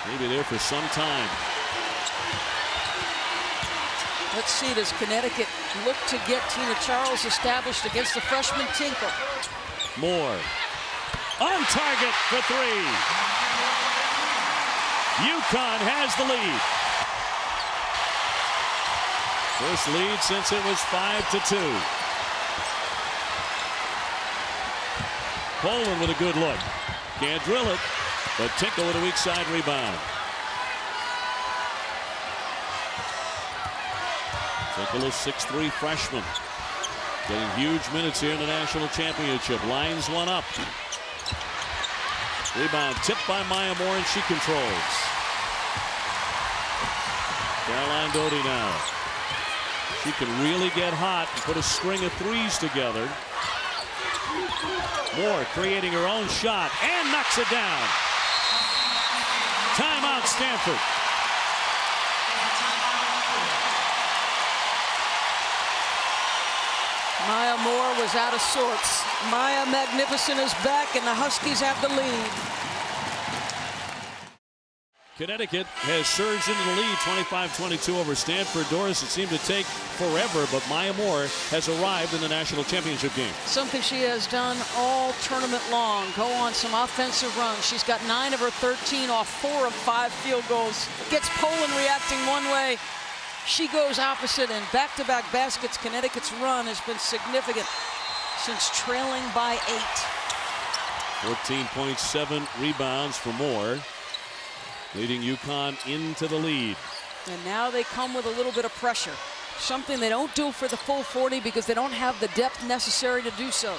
Maybe there for some time. Let's see, does Connecticut look to get Tina Charles established against the freshman Tinkle? Moore on target for 3. UConn has the lead. First lead since it was 5-2. Poland with a good look. Can't drill it, but Tinkle with a weak side rebound. Tinkle is 6'3" freshman. Getting huge minutes here in the national championship. Lines one up. Rebound tipped by Maya Moore, and she controls. Caroline Doty now. She can really get hot and put a string of threes together. Moore creating her own shot and knocks it down. Timeout, Stanford. Maya Moore was out of sorts. Maya Magnificent is back, and the Huskies have the lead. Connecticut has surged into the lead, 25-22 over Stanford. Doris, it seemed to take forever, but Maya Moore has arrived in the national championship game. Something she has done all tournament long. Go on some offensive runs. She's got 9 of her 13 off 4 of 5 field goals. Gets Poland reacting one way. She goes opposite, and back-to-back baskets. Connecticut's run has been significant since trailing by 8. 14.7 rebounds for Moore, leading UConn into the lead. And now they come with a little bit of pressure. Something they don't do for the full 40 because they don't have the depth necessary to do so.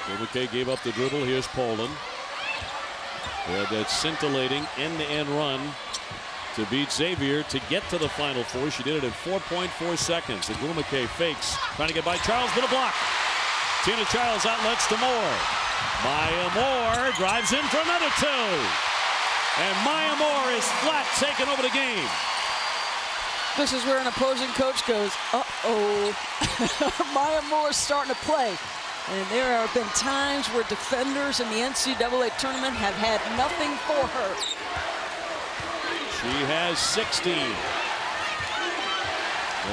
Gumake gave up the dribble. Here's Poland. They had that scintillating end-to-end run to beat Xavier to get to the Final Four. She did it in 4.4 seconds. Agumake fakes, trying to get by Charles, but a block. Tina Charles outlets to Moore. Maya Moore drives in for another two. And Maya Moore is flat, taking over the game. This is where an opposing coach goes, uh-oh. Maya Moore's starting to play. And there have been times where defenders in the NCAA tournament have had nothing for her. She has 16.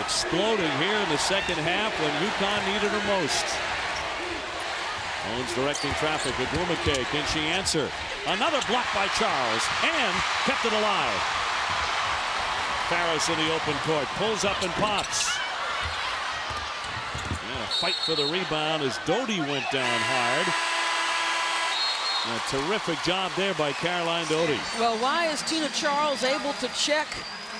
Exploding here in the second half when UConn needed her most. Owens directing traffic. Agumake, can she answer? Another block by Charles, and kept it alive. Farris in the open court, pulls up and pops. And a fight for the rebound as Doty went down hard. A terrific job there by Caroline Doty. Well, why is Tina Charles able to check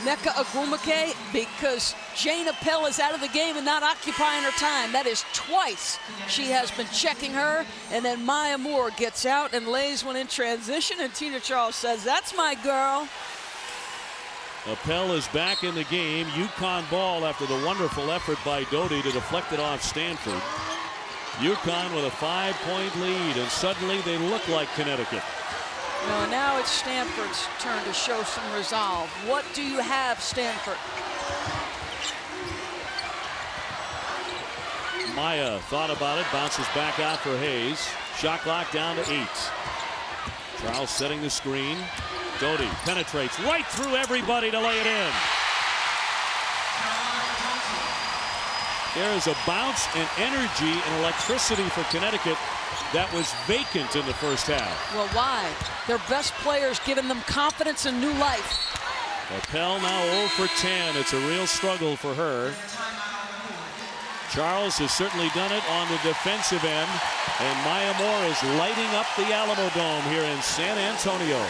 Nneka Agumake? Because Jane Appel is out of the game and not occupying her time. That is twice she has been checking her. And then Maya Moore gets out and lays one in transition. And Tina Charles says, that's my girl. Appel is back in the game. UConn ball after the wonderful effort by Doty to deflect it off Stanford. UConn with a 5-point lead, and suddenly they look like Connecticut. No, now it's Stanford's turn to show some resolve. What do you have, Stanford? Maya thought about it, bounces back out for Hayes. Shot clock down to 8. Charles setting the screen. Doty penetrates right through everybody to lay it in. There is a bounce and energy and electricity for Connecticut that was vacant in the first half. Well, why? Their best players giving them confidence and new life. Appel now 0 for 10. It's a real struggle for her. Charles has certainly done it on the defensive end, and Maya Moore is lighting up the Alamo Dome here in San Antonio.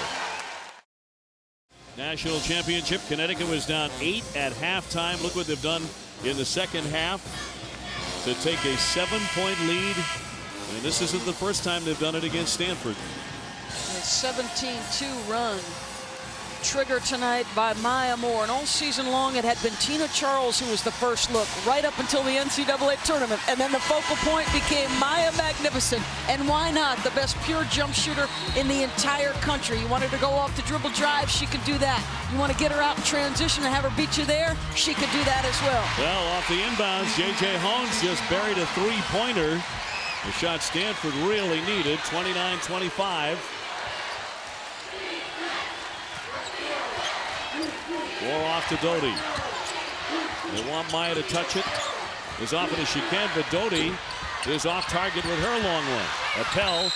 National championship. Connecticut was down 8 at halftime. Look what they've done in the second half to take a 7-point lead. And this isn't the first time they've done it against Stanford. A 17-2 run. Triggered tonight by Maya Moore. And all season long it had been Tina Charles who was the first look right up until the NCAA tournament. And then the focal point became Maya Magnificent. And why not? The best pure jump shooter in the entire country. You wanted to go off the dribble drive, she could do that. You want to get her out in transition and have her beat you there, she could do that as well. Well, off the inbounds, J.J. Holmes just buried a three-pointer. The shot Stanford really needed, 29-25. Moore off to Doty. They want Maya to touch it as often as she can, but Doty is off target with her long one. Appel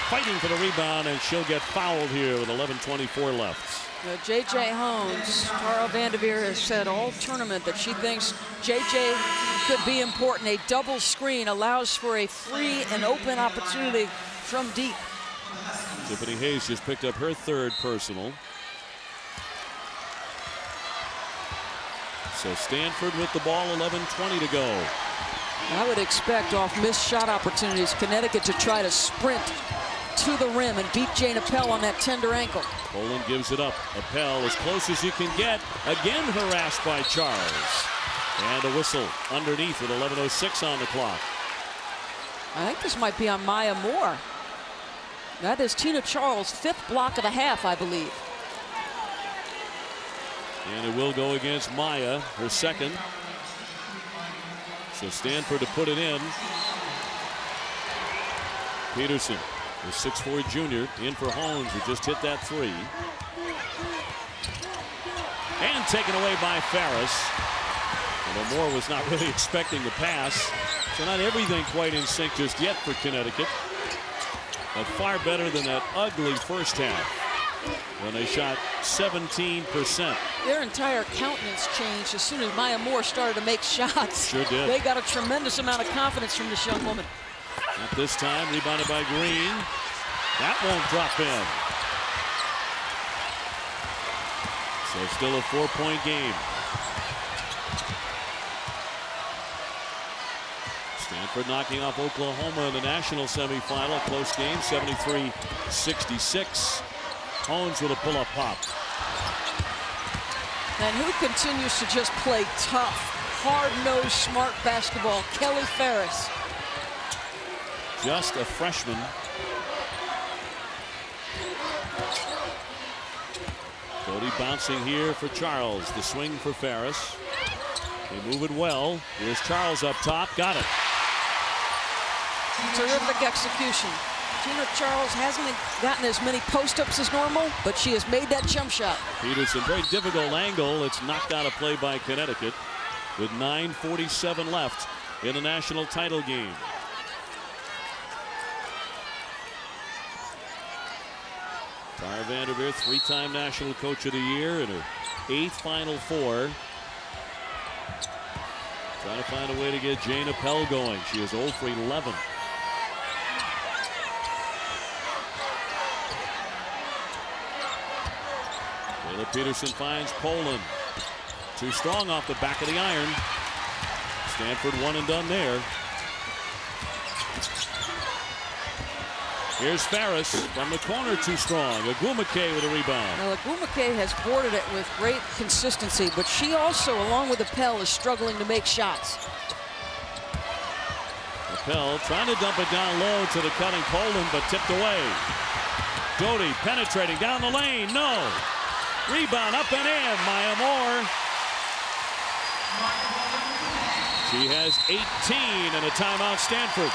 fighting for the rebound, and she'll get fouled here with 11:24 left. J.J. Holmes, Tara Vanderveer has said all tournament that she thinks J.J. could be important. A double screen allows for a free and open opportunity from deep. Tiffany Hayes just picked up her third personal. So Stanford with the ball, 11:20 to go. I would expect off missed shot opportunities Connecticut to try to sprint to the rim and beat Jane Appel on that tender ankle. Poland gives it up. Appel as close as you can get. Again harassed by Charles. And a whistle underneath with 11:06 on the clock. I think this might be on Maya Moore. That is Tina Charles' 5th block of the half, I believe. And it will go against Maya, her second. So Stanford to put it in. Peterson, the 6'4" junior, in for Holmes, who just hit that three. And taken away by Farris. Although Moore was not really expecting the pass. So not everything quite in sync just yet for Connecticut. But far better than that ugly first half when they shot 17%. Their entire countenance changed as soon as Maya Moore started to make shots. Sure did. They got a tremendous amount of confidence from this young woman. Not this time, rebounded by Green. That won't drop in. So still a 4-point game. Stanford knocking off Oklahoma in the national semifinal. Close game, 73-66. Hones with a pull-up pop. And who continues to just play tough, hard-nosed, smart basketball? Kelly Ferris. Just a freshman. Doty bouncing here for Charles. The swing for Ferris. They move it well. Here's Charles up top. Got it. Terrific execution. Gina Charles hasn't gotten as many post-ups as normal, but she has made that jump shot. Peterson, very difficult angle. It's knocked out of play by Connecticut with 9:47 left in the national title game. Tara Vanderveer, three-time National Coach of the Year in her 8th Final Four. Trying to find a way to get Jane Appel going. She is 0 for 11. Taylor Peterson finds Poland. Too strong off the back of the iron. Stanford one and done there. Here's Ferris from the corner, too strong. Agumake with a rebound. Now, Agumake has boarded it with great consistency, but she also, along with Appel, is struggling to make shots. Appel trying to dump it down low to the cutting Poland, but tipped away. Doty penetrating down the lane. No. Rebound up and in. Maya Moore. She has 18 and a timeout, Stanford.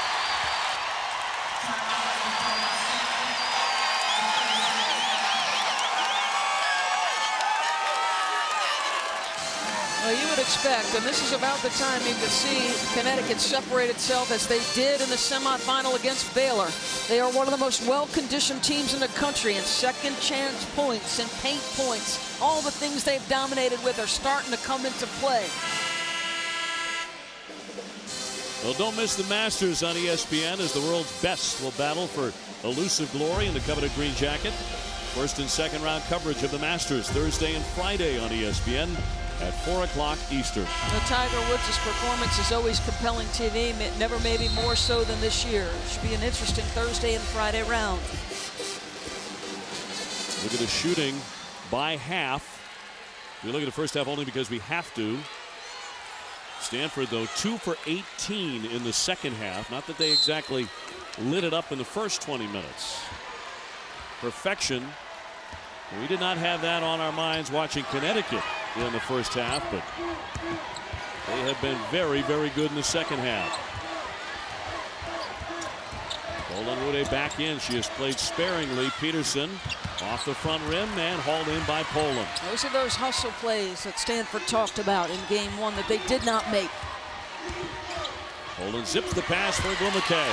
Well, you would expect, and this is about the time you could see Connecticut separate itself as they did in the semifinal against Baylor. They are one of the most well-conditioned teams in the country, and second chance points and paint points, all the things they've dominated with are starting to come into play. Well, don't miss the Masters on ESPN as the world's best will battle for elusive glory in the coveted green jacket. First and second round coverage of the Masters Thursday and Friday on ESPN at 4 o'clock Eastern. Tiger Woods' performance is always compelling TV, never maybe more so than this year. It should be an interesting Thursday and Friday round. Look at the shooting by half. We look at the first half only because we have to. Stanford, though, 2 for 18 in the second half. Not that they exactly lit it up in the first 20 minutes. Perfection. We did not have that on our minds watching Connecticut in the first half, but they have been very, very good in the second half. Poland back in. She has played sparingly. Peterson off the front rim and hauled in by Poland. Those are those hustle plays that Stanford talked about in game one that they did not make. Poland zips the pass for Agumake.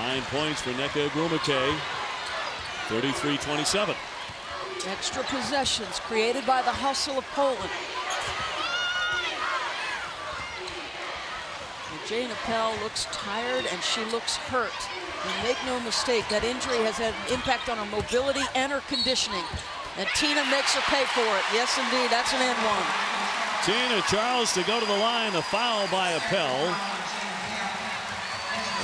9 points for Nneka Agumake. 33-27. Extra possessions created by the hustle of Poland. Jane Appel looks tired and she looks hurt. And make no mistake, that injury has had an impact on her mobility and her conditioning. And Tina makes her pay for it. Yes, indeed, that's an and one. Tina Charles to go to the line. The foul by Appel.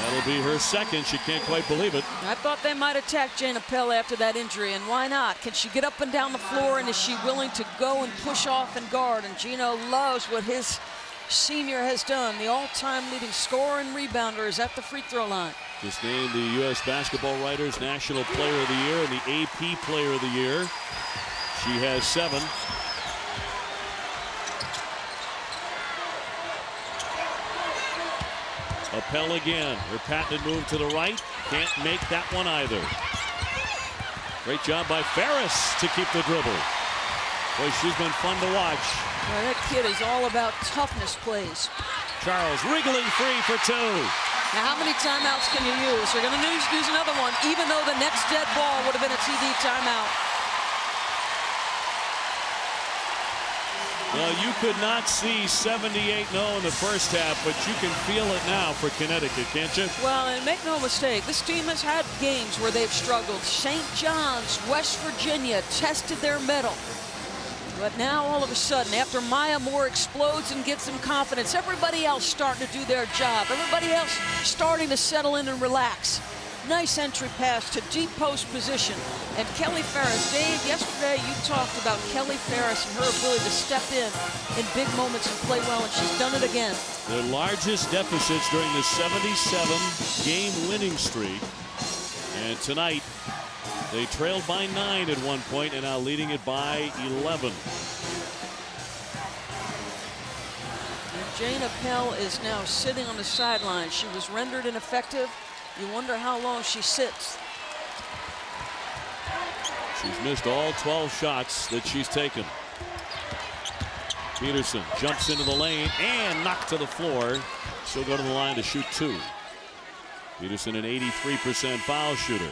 That'll be her second. She can't quite believe it. I thought they might attack Jane Appel after that injury, and why not? Can she get up and down the floor, and is she willing to go and push off and guard? And Gino loves what his senior has done. The all-time leading scorer and rebounder is at the free throw line. Just named the U.S. Basketball Writers National Player of the Year and the AP Player of the Year. She has 7. Appel again. Her patented move to the right. Can't make that one either. Great job by Ferris to keep the dribble. Boy, she's been fun to watch. Well, that kid is all about toughness plays. Charles wriggling free for 2. Now, how many timeouts can you use? They're going to use another one, even though the next dead ball would have been a TD timeout. Well, you could not see 78-0 in the first half, but you can feel it now for Connecticut, can't you? Well, and make no mistake, this team has had games where they've struggled. St. John's, West Virginia tested their mettle. But now, all of a sudden, after Maya Moore explodes and gets some confidence, everybody else starting to do their job. Everybody else starting to settle in and relax. Nice entry pass to deep post position. And Kelly Ferris, Dave, yesterday you talked about Kelly Ferris and her ability to step in big moments and play well, and she's done it again. Their largest deficits during the 77-game winning streak. And tonight, they trailed by 9 at one point and now leading it by 11. And Jane Appel is now sitting on the sideline. She was rendered ineffective. You wonder how long she sits. She's missed all 12 shots that she's taken. Peterson jumps into the lane and knocked to the floor. She'll go to the line to shoot 2. Peterson, an 83% foul shooter.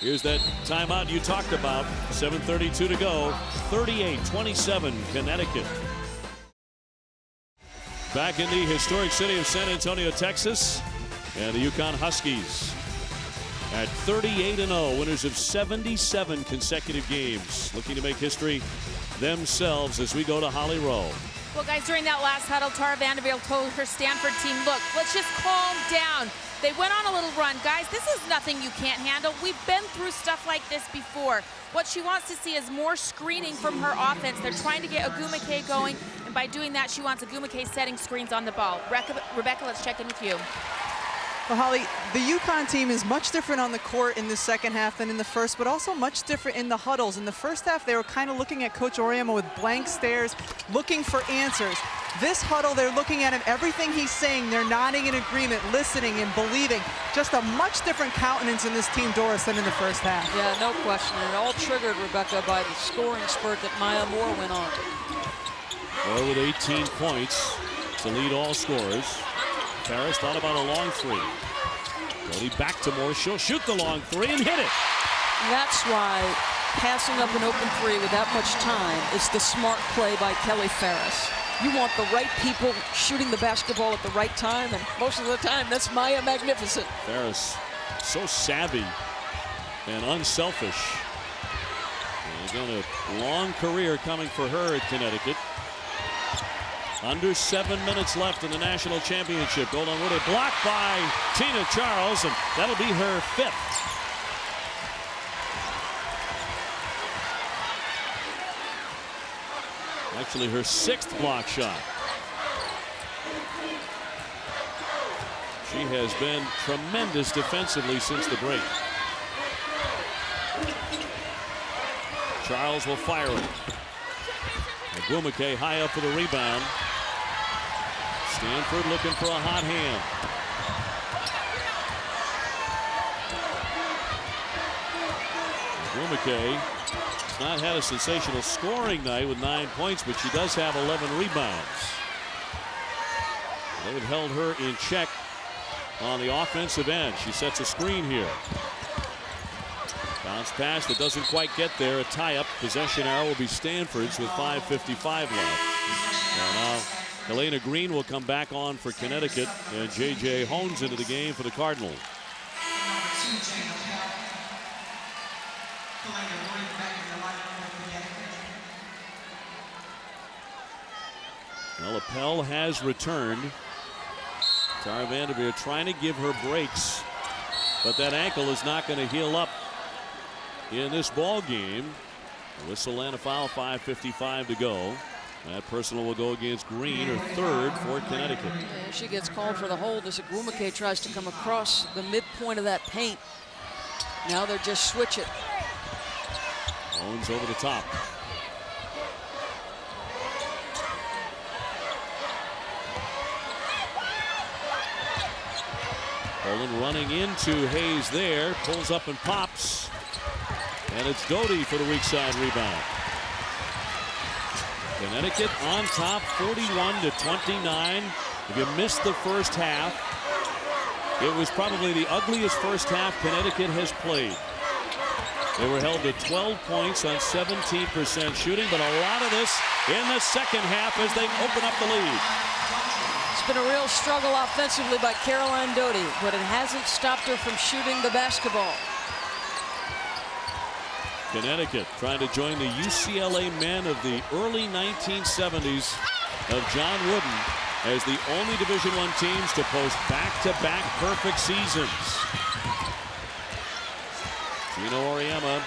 Here's that timeout you talked about. 7:32 to go. 38-27 Connecticut. Back in the historic city of San Antonio, Texas, and the UConn Huskies at 38-0, winners of 77 consecutive games, looking to make history themselves as we go to Holly Rowe. Well, guys, during that last huddle, Tara Vanderveer told her Stanford team, look, let's just calm down. They went on a little run. Guys, this is nothing you can't handle. We've been through stuff like this before. What she wants to see is more screening from her offense. They're trying to get Ogumake going, and by doing that, she wants Ogumake setting screens on the ball. Rebecca, let's check in with you. Well, Holly, the UConn team is much different on the court in the second half than in the first, but also much different in the huddles. In the first half, they were kind of looking at Coach Oriamo with blank stares, looking for answers. This huddle, they're looking at him, everything he's saying, they're nodding in agreement, listening and believing. Just a much different countenance in this team, Doris, than in the first half. Yeah, no question. And it all triggered, Rebecca, by the scoring spurt that Maya Moore went on. Moore with 18 points to lead all scorers. Ferris thought about a long 3. Brody back to Moore. She'll shoot the long 3 and hit it. That's why passing up an open 3 with that much time is the smart play by Kelly Ferris. You want the right people shooting the basketball at the right time, and most of the time that's Maya Magnificent. Ferris, so savvy and unselfish. And again, a long career coming for her at Connecticut. Under 7 minutes left in the national championship. Golden Wooded blocked by Tina Charles, and that'll be her 5th. Actually, her 6th block shot. She has been tremendous defensively since the break. Charles will fire it. Ogumake high up for the rebound. Stanford looking for a hot hand. Ogumake has not had a sensational scoring night with 9 points, but she does have 11 rebounds. They've held her in check on the offensive end. She sets a screen here. Bounce pass that doesn't quite get there. A tie-up. Possession arrow will be Stanford's with 5:55 left. And now Helena Green will come back on for Connecticut, and J.J. Hones into the game for the Cardinals. Well, Appel has returned. Tara Vanderveer trying to give her breaks, but that ankle is not going to heal up in this ball game. A whistle and a foul, 5:55 to go. That personal will go against Green, her 3rd for Connecticut. Yeah, she gets called for the hold as Ogumake tries to come across the midpoint of that paint. Now they're just switch it. Owens over the top. Poland running into Hayes there, pulls up and pops. And it's Doty for the weak side rebound. Connecticut on top, 41-29. If you missed the first half, it was probably the ugliest first half Connecticut has played. They were held to 12 points on 17% shooting, but a lot of this in the second half as they open up the lead. It's been a real struggle offensively by Caroline Doty, but it hasn't stopped her from shooting the basketball. Connecticut trying to join the UCLA men of the early 1970s of John Wooden as the only Division I teams to post back-to-back perfect seasons. Gino Auriemma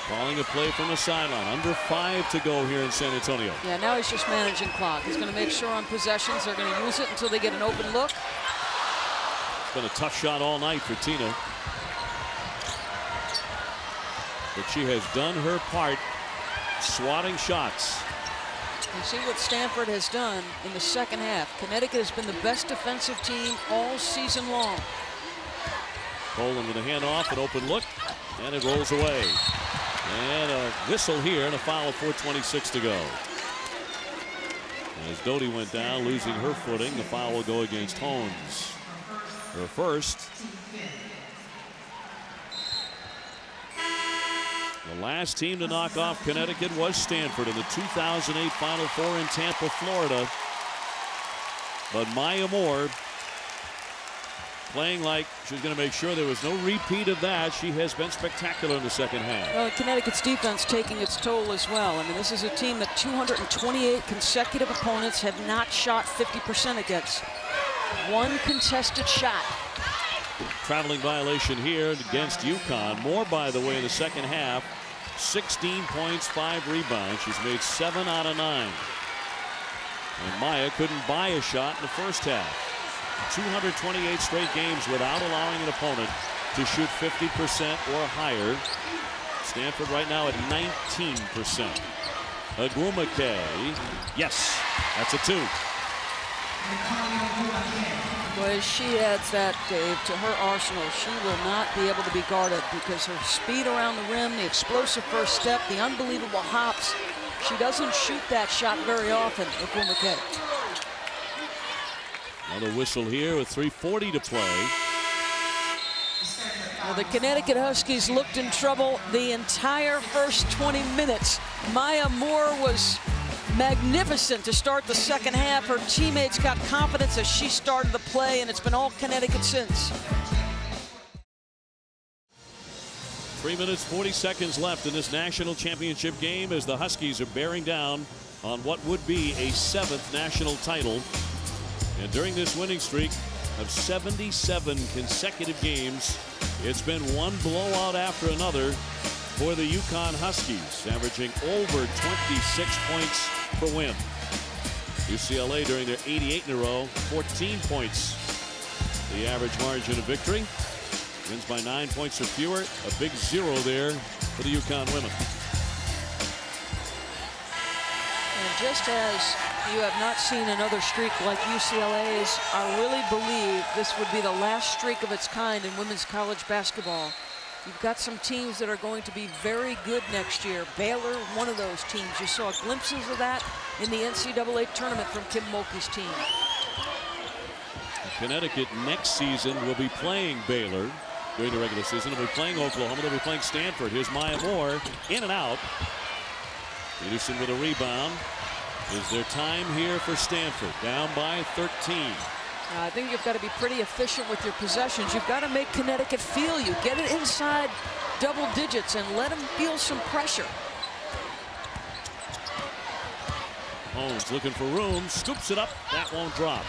calling a play from the sideline. Under 5 to go here in San Antonio. Yeah, now he's just managing clock. He's going to make sure on possessions they're going to use it until they get an open look. It's been a tough shot all night for Tina. But she has done her part swatting shots. You see what Stanford has done in the second half. Connecticut has been the best defensive team all season long. Poland with a handoff, an open look, and it rolls away. And a whistle here and a foul with 4:26 to go. As Doty went down, losing her footing, the foul will go against Holmes. Her first. The last team to knock off Connecticut was Stanford in the 2008 Final Four in Tampa, Florida. But Maya Moore, playing like she's going to make sure there was no repeat of that. She has been spectacular in the second half. Well, Connecticut's defense taking its toll as well. I mean, this is a team that 228 consecutive opponents have not shot 50% against. One contested shot. Traveling violation here against UConn. Moore, by the way, in the second half, 16 points, 5 rebounds. She's made 7 out of 9. And Maya couldn't buy a shot in the first half. 228 straight games without allowing an opponent to shoot 50% or higher. Stanford right now at 19%. Agumake, yes, that's a 2. Well, she adds that, Dave, to her arsenal. She will not be able to be guarded because her speed around the rim, the explosive first step, the unbelievable hops. She doesn't shoot that shot very often, Agumake. Another whistle here with 3:40 to play. Well, the Connecticut Huskies looked in trouble the entire first 20 minutes. Maya Moore was magnificent to start the second half. Her teammates got confidence as she started the play, and it's been all Connecticut since. 3 minutes, 40 seconds left in this national championship game as the Huskies are bearing down on what would be a 7th national title. And during this winning streak of 77 consecutive games, it's been one blowout after another for the UConn Huskies, averaging over 26 points per win. UCLA during their 88 in a row, 14 points the average margin of victory. Wins by 9 points or fewer. A big 0 there for the UConn women. And just as you have not seen another streak like UCLA's, I really believe this would be the last streak of its kind in women's college basketball. You've got some teams that are going to be very good next year. Baylor, one of those teams. You saw glimpses of that in the NCAA tournament from Kim Mulkey's team. Connecticut next season will be playing Baylor during the regular season. They'll be playing Oklahoma. They'll be playing Stanford. Here's Maya Moore in and out. Peterson with a rebound. Is there time here for Stanford? Down by 13. I think you've got to be pretty efficient with your possessions. You've got to make Connecticut feel you. Get it inside double digits and let them feel some pressure. Holmes looking for room, scoops it up. That won't drop.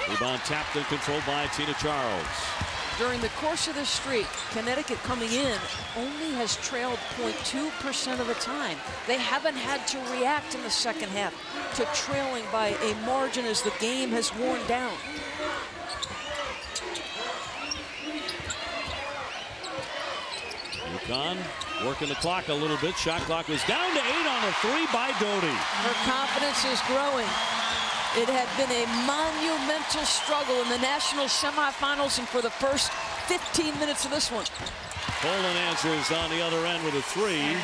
Rebound tapped and controlled by Tina Charles. During the course of this streak, Connecticut coming in only has trailed 0.2% of the time. They haven't had to react in the second half to trailing by a margin as the game has worn down. UConn working the clock a little bit. Shot clock was down to 8 on a 3 by Doty. Her confidence is growing. It had been a monumental struggle in the national semifinals and for the first 15 minutes of this one. Poland answers on the other end with a 3.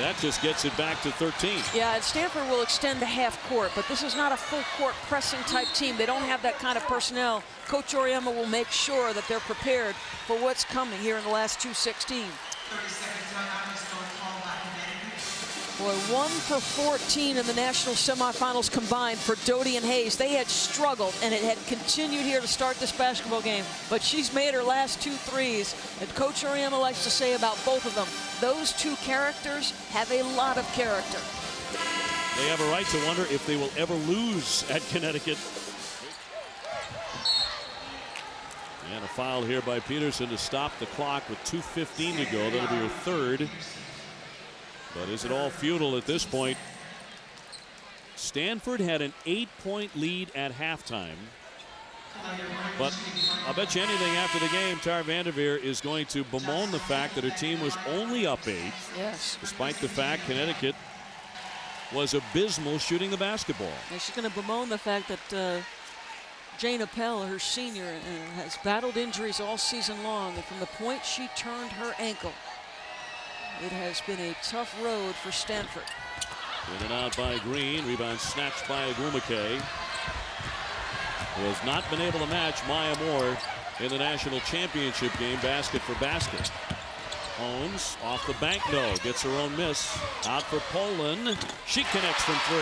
That just gets it back to 13. Yeah, and Stanford will extend to half court, but this is not a full court pressing type team. They don't have that kind of personnel. Coach Auriemma will make sure that they're prepared for what's coming here in the last 2:16. Boy, 1 for 14 in the national semifinals combined for Doty and Hayes. They had struggled, and it had continued here to start this basketball game. But she's made her last 2 threes. And Coach Auriemma likes to say about both of them, those two characters have a lot of character. They have a right to wonder if they will ever lose at Connecticut. And a foul here by Peterson to stop the clock with 2:15 to go. That'll be her third. But is it all futile at this point? Stanford had an 8-point lead at halftime. But I'll bet you anything after the game, Tara Vanderveer is going to bemoan the fact that her team was only up 8. Yes. Despite the fact Connecticut was abysmal shooting the basketball. And she's going to bemoan the fact that Jane Appel, her senior, has battled injuries all season long. And from the point she turned her ankle, it has been a tough road for Stanford. In and out by Green. Rebound snatched by Agumake, who has not been able to match Maya Moore in the national championship game basket for basket. Holmes off the bank, no. Gets her own miss. Out for Poland. She connects from 3.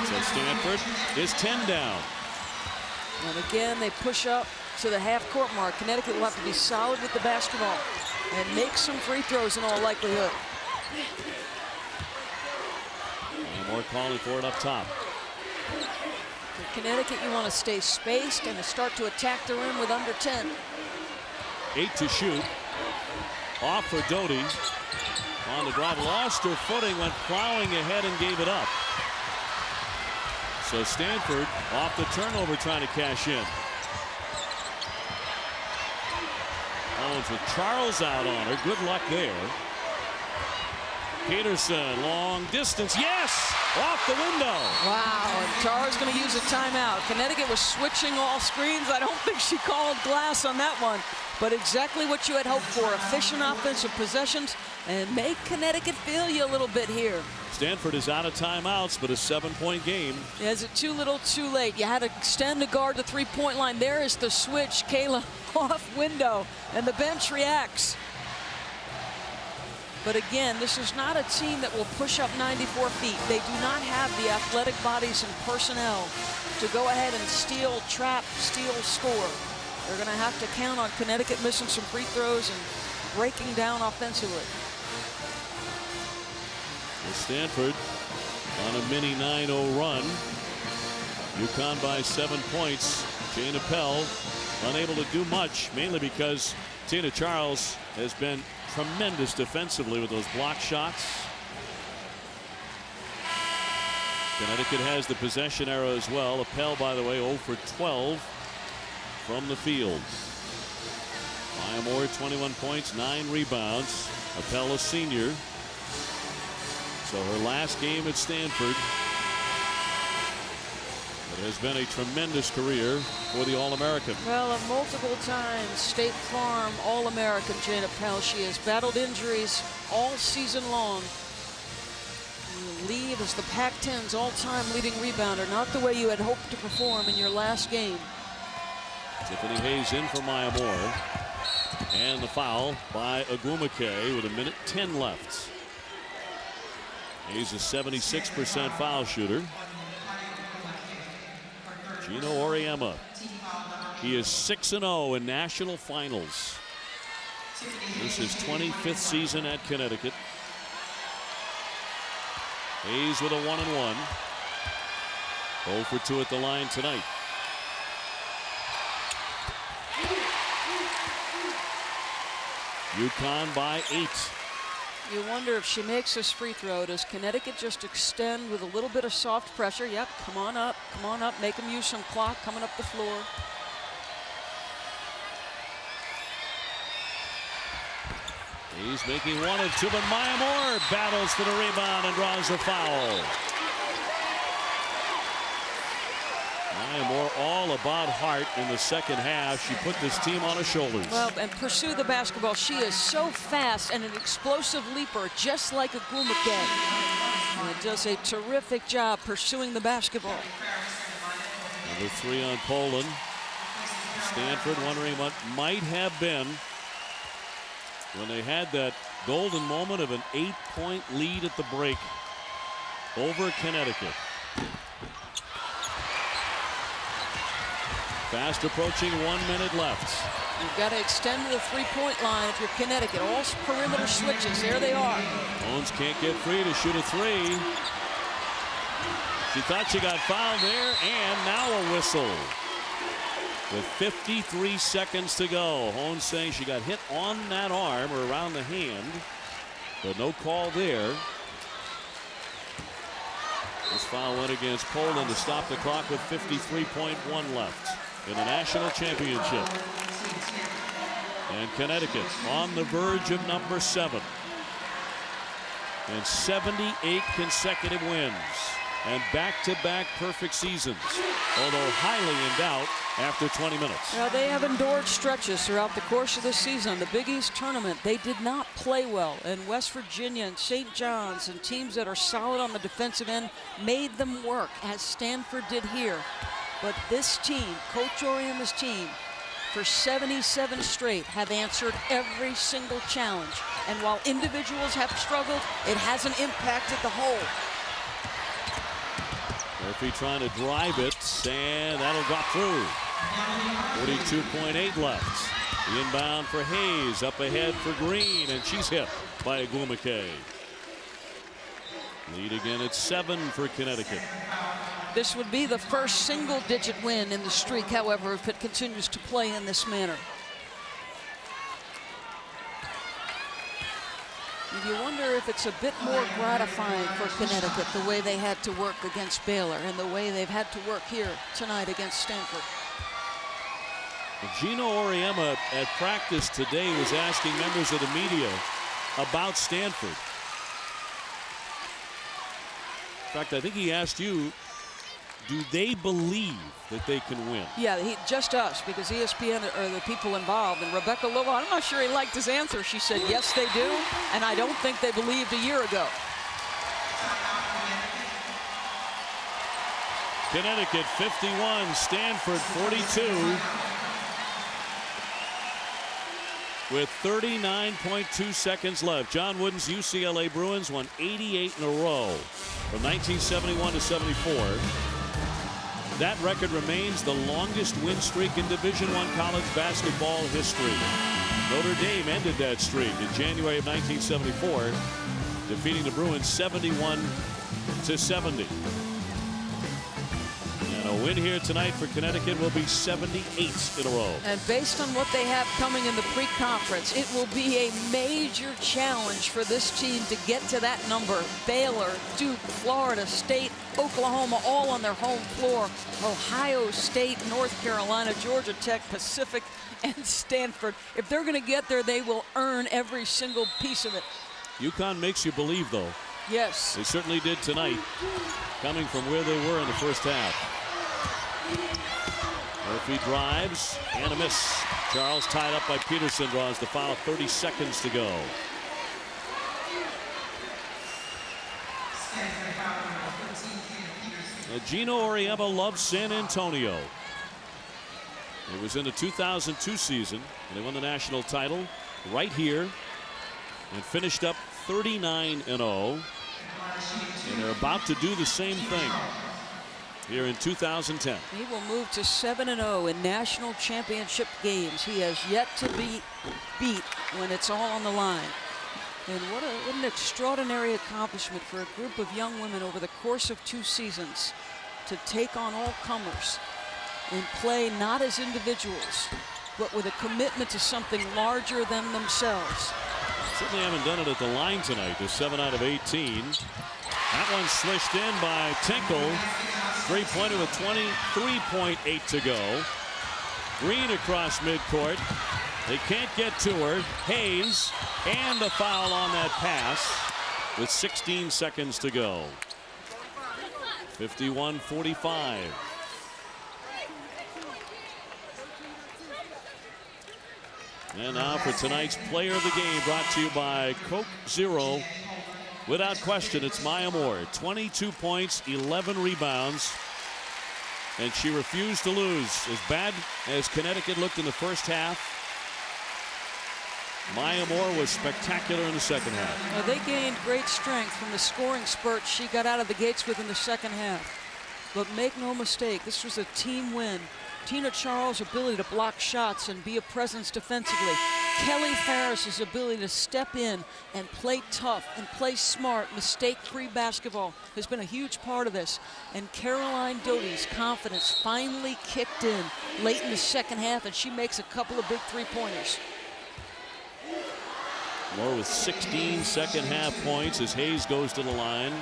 So Stanford is 10 down. And again, they push up to the half-court mark. Connecticut will have to be solid with the basketball and make some free throws in all likelihood. More calling for it up top. For Connecticut, you want to stay spaced and to start to attack the rim with under 10. 8 to shoot. Off for Doty. On the drive, lost her footing, went plowing ahead and gave it up. So Stanford off the turnover trying to cash in. Owens with Charles out on her. Good luck there. Peterson, long distance, yes! Off the window. Wow, and Tara's going to use a timeout. Connecticut was switching all screens. I don't think she called glass on that one, but exactly what you had hoped for. Efficient offensive possessions and make Connecticut feel you a little bit here. Stanford is out of timeouts, but a 7-point game. Yeah, is it too little, too late? You had to extend to guard the three-point line. There is the switch. Kayla off window, and the bench reacts. But again, this is not a team that will push up 94 feet. They do not have the athletic bodies and personnel to go ahead and steal, trap, steal, score. They're going to have to count on Connecticut missing some free throws and breaking down offensively. Well, Stanford on a mini 9-0 run. UConn by 7 points. Jane Appel unable to do much, mainly because Tina Charles has been tremendous defensively with those block shots. Connecticut has the possession arrow as well. Appel, by the way, 0 for 12 from the field. Maya Moore, 21 points, 9 rebounds. Appel, a senior. So her last game at Stanford. It has been a tremendous career for the All-American. Well, multiple times State Farm All-American Jane Appel. She has battled injuries all season long. You lead as the Pac-10's all-time leading rebounder, not the way you had hoped to perform in your last game. Tiffany Hayes in for Maya Moore. And the foul by Agumake with 1:10 left. Hayes a 76% foul shooter. Gino Auriemma. He is 6-0 in national finals. This is his 25th season at Connecticut. Hayes with a 1-1. 0 for 2 at the line tonight. UConn by 8. You wonder if she makes this free throw, does Connecticut just extend with a little bit of soft pressure? Yep, come on up, make them use some clock coming up the floor. He's making 1 of 2, but Maya Moore battles for the rebound and draws a foul. Maya Moore all about heart in the second half. She put this team on her shoulders. Well, and pursue the basketball. She is so fast and an explosive leaper, just like Agumake. And does a terrific job pursuing the basketball. Number 3 on Poland. Stanford wondering what might have been when they had that golden moment of an 8-point lead at the break over Connecticut. Fast approaching 1 minute left. You've got to extend to the three-point line if you're Connecticut. All perimeter switches. There they are. Owens can't get free to shoot a 3. She thought she got fouled there, and now a whistle. with 53 seconds to go. Holmes saying she got hit on that arm or around the hand, but no call there. This foul went against Poland to stop the clock with 53.1 left in the national championship. And Connecticut on the verge of number 7. And 78 consecutive wins and back-to-back perfect seasons, although highly in doubt after 20 minutes. Now, they have endured stretches throughout the course of the season. The Big East tournament, they did not play well, and West Virginia and St. John's and teams that are solid on the defensive end made them work, as Stanford did here. But this team, Coach Auriemma's team, for 77 straight have answered every single challenge. And while individuals have struggled, it hasn't impacted the whole. Murphy trying to drive it, and that'll drop through. 42.8 left. The inbound for Hayes, up ahead for Green, and she's hit by Agumake. Lead again at 7 for Connecticut. This would be the first single-digit win in the streak, however, if it continues to play in this manner. You wonder if it's a bit more gratifying for Connecticut, the way they had to work against Baylor and the way they've had to work here tonight against Stanford. Gino Auriemma at practice today was asking members of the media about Stanford. In fact, I think he asked you, do they believe that they can win? Yeah, just us, because ESPN are the people involved. And Rebecca Lillo, I'm not sure he liked his answer. She said, yes, they do, and I don't think they believed a year ago. Connecticut 51, Stanford 42. With 39.2 seconds left. John Wooden's UCLA Bruins won 88 in a row from 1971 to 74. That record remains the longest win streak in Division I college basketball history. Notre Dame ended that streak in January of 1974, defeating the Bruins 71-70. And a win here tonight for Connecticut will be 78 in a row. And based on what they have coming in the pre-conference, it will be a major challenge for this team to get to that number. Baylor, Duke, Florida State, Oklahoma, all on their home floor. Ohio State, North Carolina, Georgia Tech, Pacific, and Stanford. If they're going to get there, they will earn every single piece of it. UConn makes you believe, though. Yes. They certainly did tonight, coming from where they were in the first half. Murphy drives and a miss. Charles tied up by Peterson, draws the foul, 30 seconds to go. Gino Auriemma loves San Antonio. It was in the 2002 season, and they won the national title right here and finished up 39-0. And they're about to do the same thing here in 2010. He will move to 7-0 in national championship games. He has yet to be beat when it's all on the line. And what an extraordinary accomplishment for a group of young women over the course of 2 seasons to take on all comers and play not as individuals, but with a commitment to something larger than themselves. Certainly haven't done it at the line tonight. They're 7 out of 18. That one swished in by Tinkle. Three-pointer with 23.8 to go. Green across midcourt. They can't get to her. Hayes, and the foul on that pass with 16 seconds to go. 51-45. And now for tonight's player of the game, brought to you by Coke Zero. Without question, it's Maya Moore. 22 points, 11 rebounds. And she refused to lose. As bad as Connecticut looked in the first half, Maya Moore was spectacular in the second half. Well, they gained great strength from the scoring spurt she got out of the gates with in the second half. But make no mistake, this was a team win. Tina Charles' ability to block shots and be a presence defensively Kelly Harris's ability to step in and play tough and play smart, mistake-free basketball has been a huge part of this. And Caroline Doty's confidence finally kicked in late in the second half, and she makes a couple of big three-pointers. Moore with 16 second half points as Hayes goes to the line.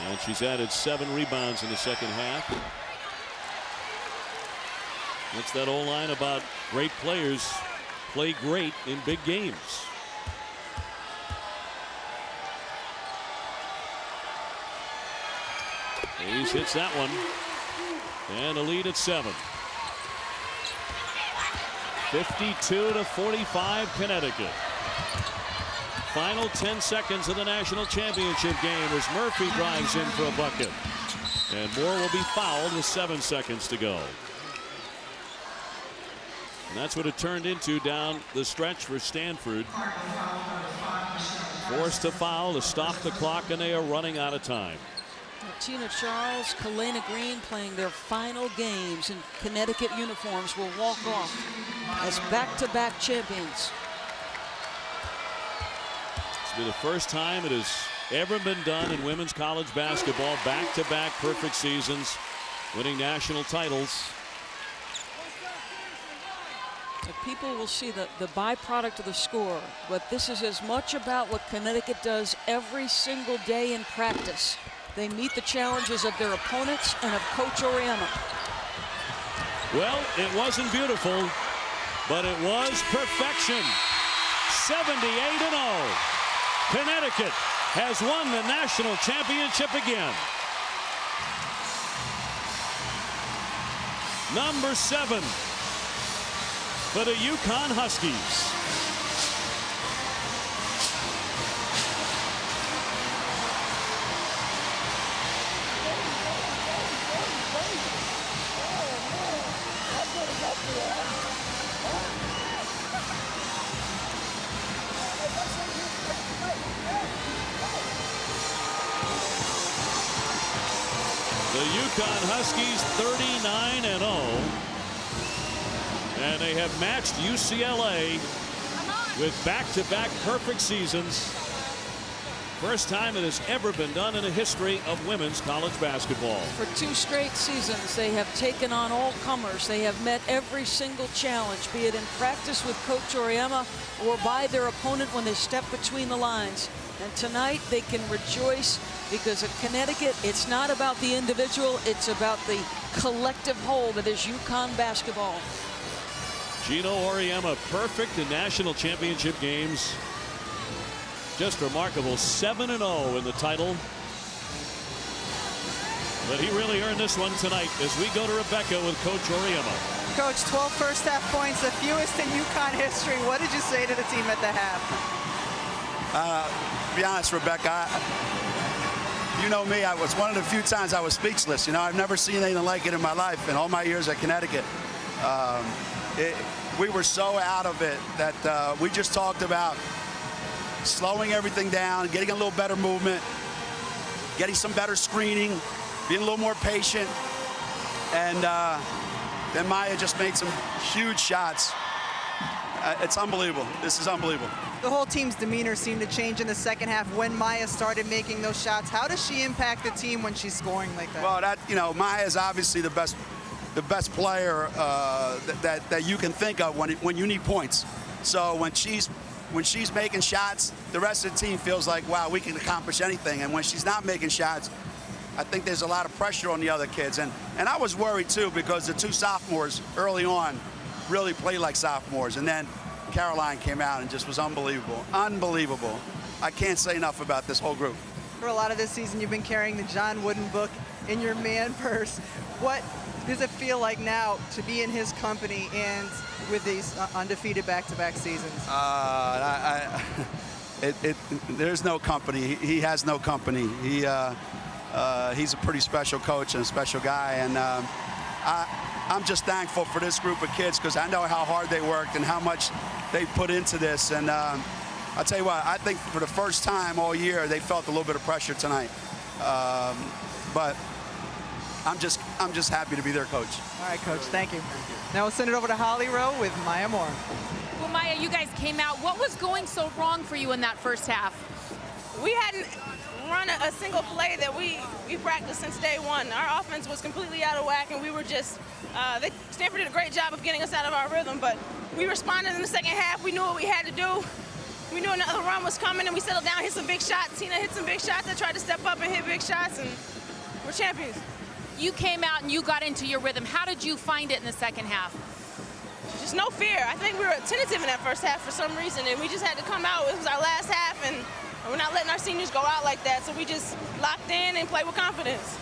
And she's added 7 rebounds in the second half. That's that old line about great players play great in big games. Hayes hits that one. And a lead at 7. 52-45 Connecticut. Final 10 seconds of the national championship game as Murphy drives in for a bucket. And Moore will be fouled with 7 seconds to go. And that's what it turned into down the stretch for Stanford. Forced to foul to stop the clock, and they are running out of time. Tina Charles, Kalena Green playing their final games in Connecticut uniforms will walk off as back-to-back champions. It's been the first time it has ever been done in women's college basketball. Back-to-back perfect seasons, winning national titles. People will see the byproduct of the score, but this is as much about what Connecticut does every single day in practice. They meet the challenges of their opponents and of Coach Oriema. Well, it wasn't beautiful, but it was perfection. 78-0. Connecticut has won the national championship again. Number 7 for the UConn Huskies. The UConn Huskies 39-0. And they have matched UCLA with back-to-back perfect seasons. First time it has ever been done in the history of women's college basketball. For 2 straight seasons, they have taken on all comers. They have met every single challenge, be it in practice with Coach Oriema or by their opponent when they step between the lines. And tonight they can rejoice because at Connecticut, it's not about the individual, it's about the collective whole that is UConn basketball. Gino Oriema, perfect in national championship games. Just remarkable, 7-0 in the title. But he really earned this one tonight as we go to Rebecca with Coach Oriema. Coach, 12 first half points, the fewest in UConn history. What did you say to the team at the half? To be honest, Rebecca, you know me, I was one of the few times I was speechless. You know, I've never seen anything like it in my life in all my years at Connecticut. We were so out of it that we just talked about slowing everything down, getting a little better movement, getting some better screening, being a little more patient. And then Maya just made some huge shots. It's unbelievable. This is unbelievable. The whole team's demeanor seemed to change in the second half when Maya started making those shots. How does she impact the team when she's scoring like that? Well, Maya is obviously the best player that you can think of when you need points. So when she's making shots, the rest of the team feels like, wow, we can accomplish anything. And when she's not making shots, I think there's a lot of pressure on the other kids. And I was worried too because the 2 sophomores early on really played like sophomores. And then Caroline came out and just was unbelievable. Unbelievable. I can't say enough about this whole group. For a lot of this season, you've been carrying the John Wooden book in your man purse. What does it feel like now to be in his company and with these undefeated back-to-back seasons? There's no company. He has no company. He's a pretty special coach and a special guy. And I'm just thankful for this group of kids because I know how hard they worked and how much they put into this. And I'll tell you what, I think for the first time all year, they felt a little bit of pressure tonight. But I'm just happy to be their coach. All right, Coach, thank you. Now we'll send it over to Holly Rowe with Maya Moore. Well, Maya, you guys came out. What was going so wrong for you in that first half? We hadn't run a single play that we practiced since day one. Our offense was completely out of whack, and we were just, Stanford did a great job of getting us out of our rhythm, but we responded in the second half. We knew what we had to do. We knew another run was coming, and we settled down, hit some big shots. Tina hit some big shots. I tried to step up and hit big shots, and we're champions. You came out and you got into your rhythm. How did you find it in the second half? Just no fear. I think we were tentative in that first half for some reason, and we just had to come out. It was our last half, and we're not letting our seniors go out like that, so we just locked in and played with confidence.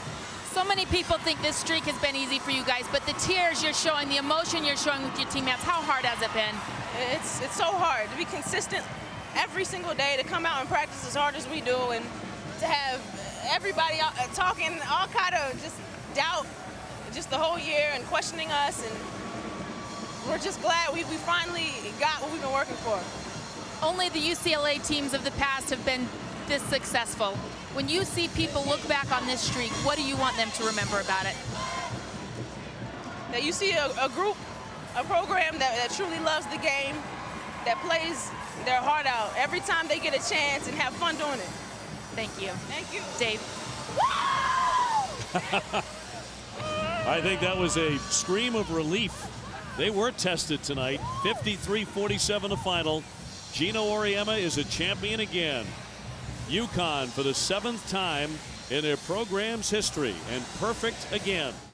So many people think this streak has been easy for you guys, but the tears you're showing, the emotion you're showing with your teammates, how hard has it been? It's so hard to be consistent every single day, to come out and practice as hard as we do, and to have everybody talking all kind of just doubt just the whole year and questioning us, and we're just glad we finally got what we've been working for. Only the UCLA teams of the past have been this successful. When you see people look back on this streak, what do you want them to remember about it? That you see a group, a program that truly loves the game, that plays their heart out every time they get a chance and have fun doing it. Thank you. Thank you. Dave. I think that was a scream of relief. They were tested tonight. 53-47 the final. Gino Auriemma is a champion again. UConn for the 7th time in their program's history, and perfect again.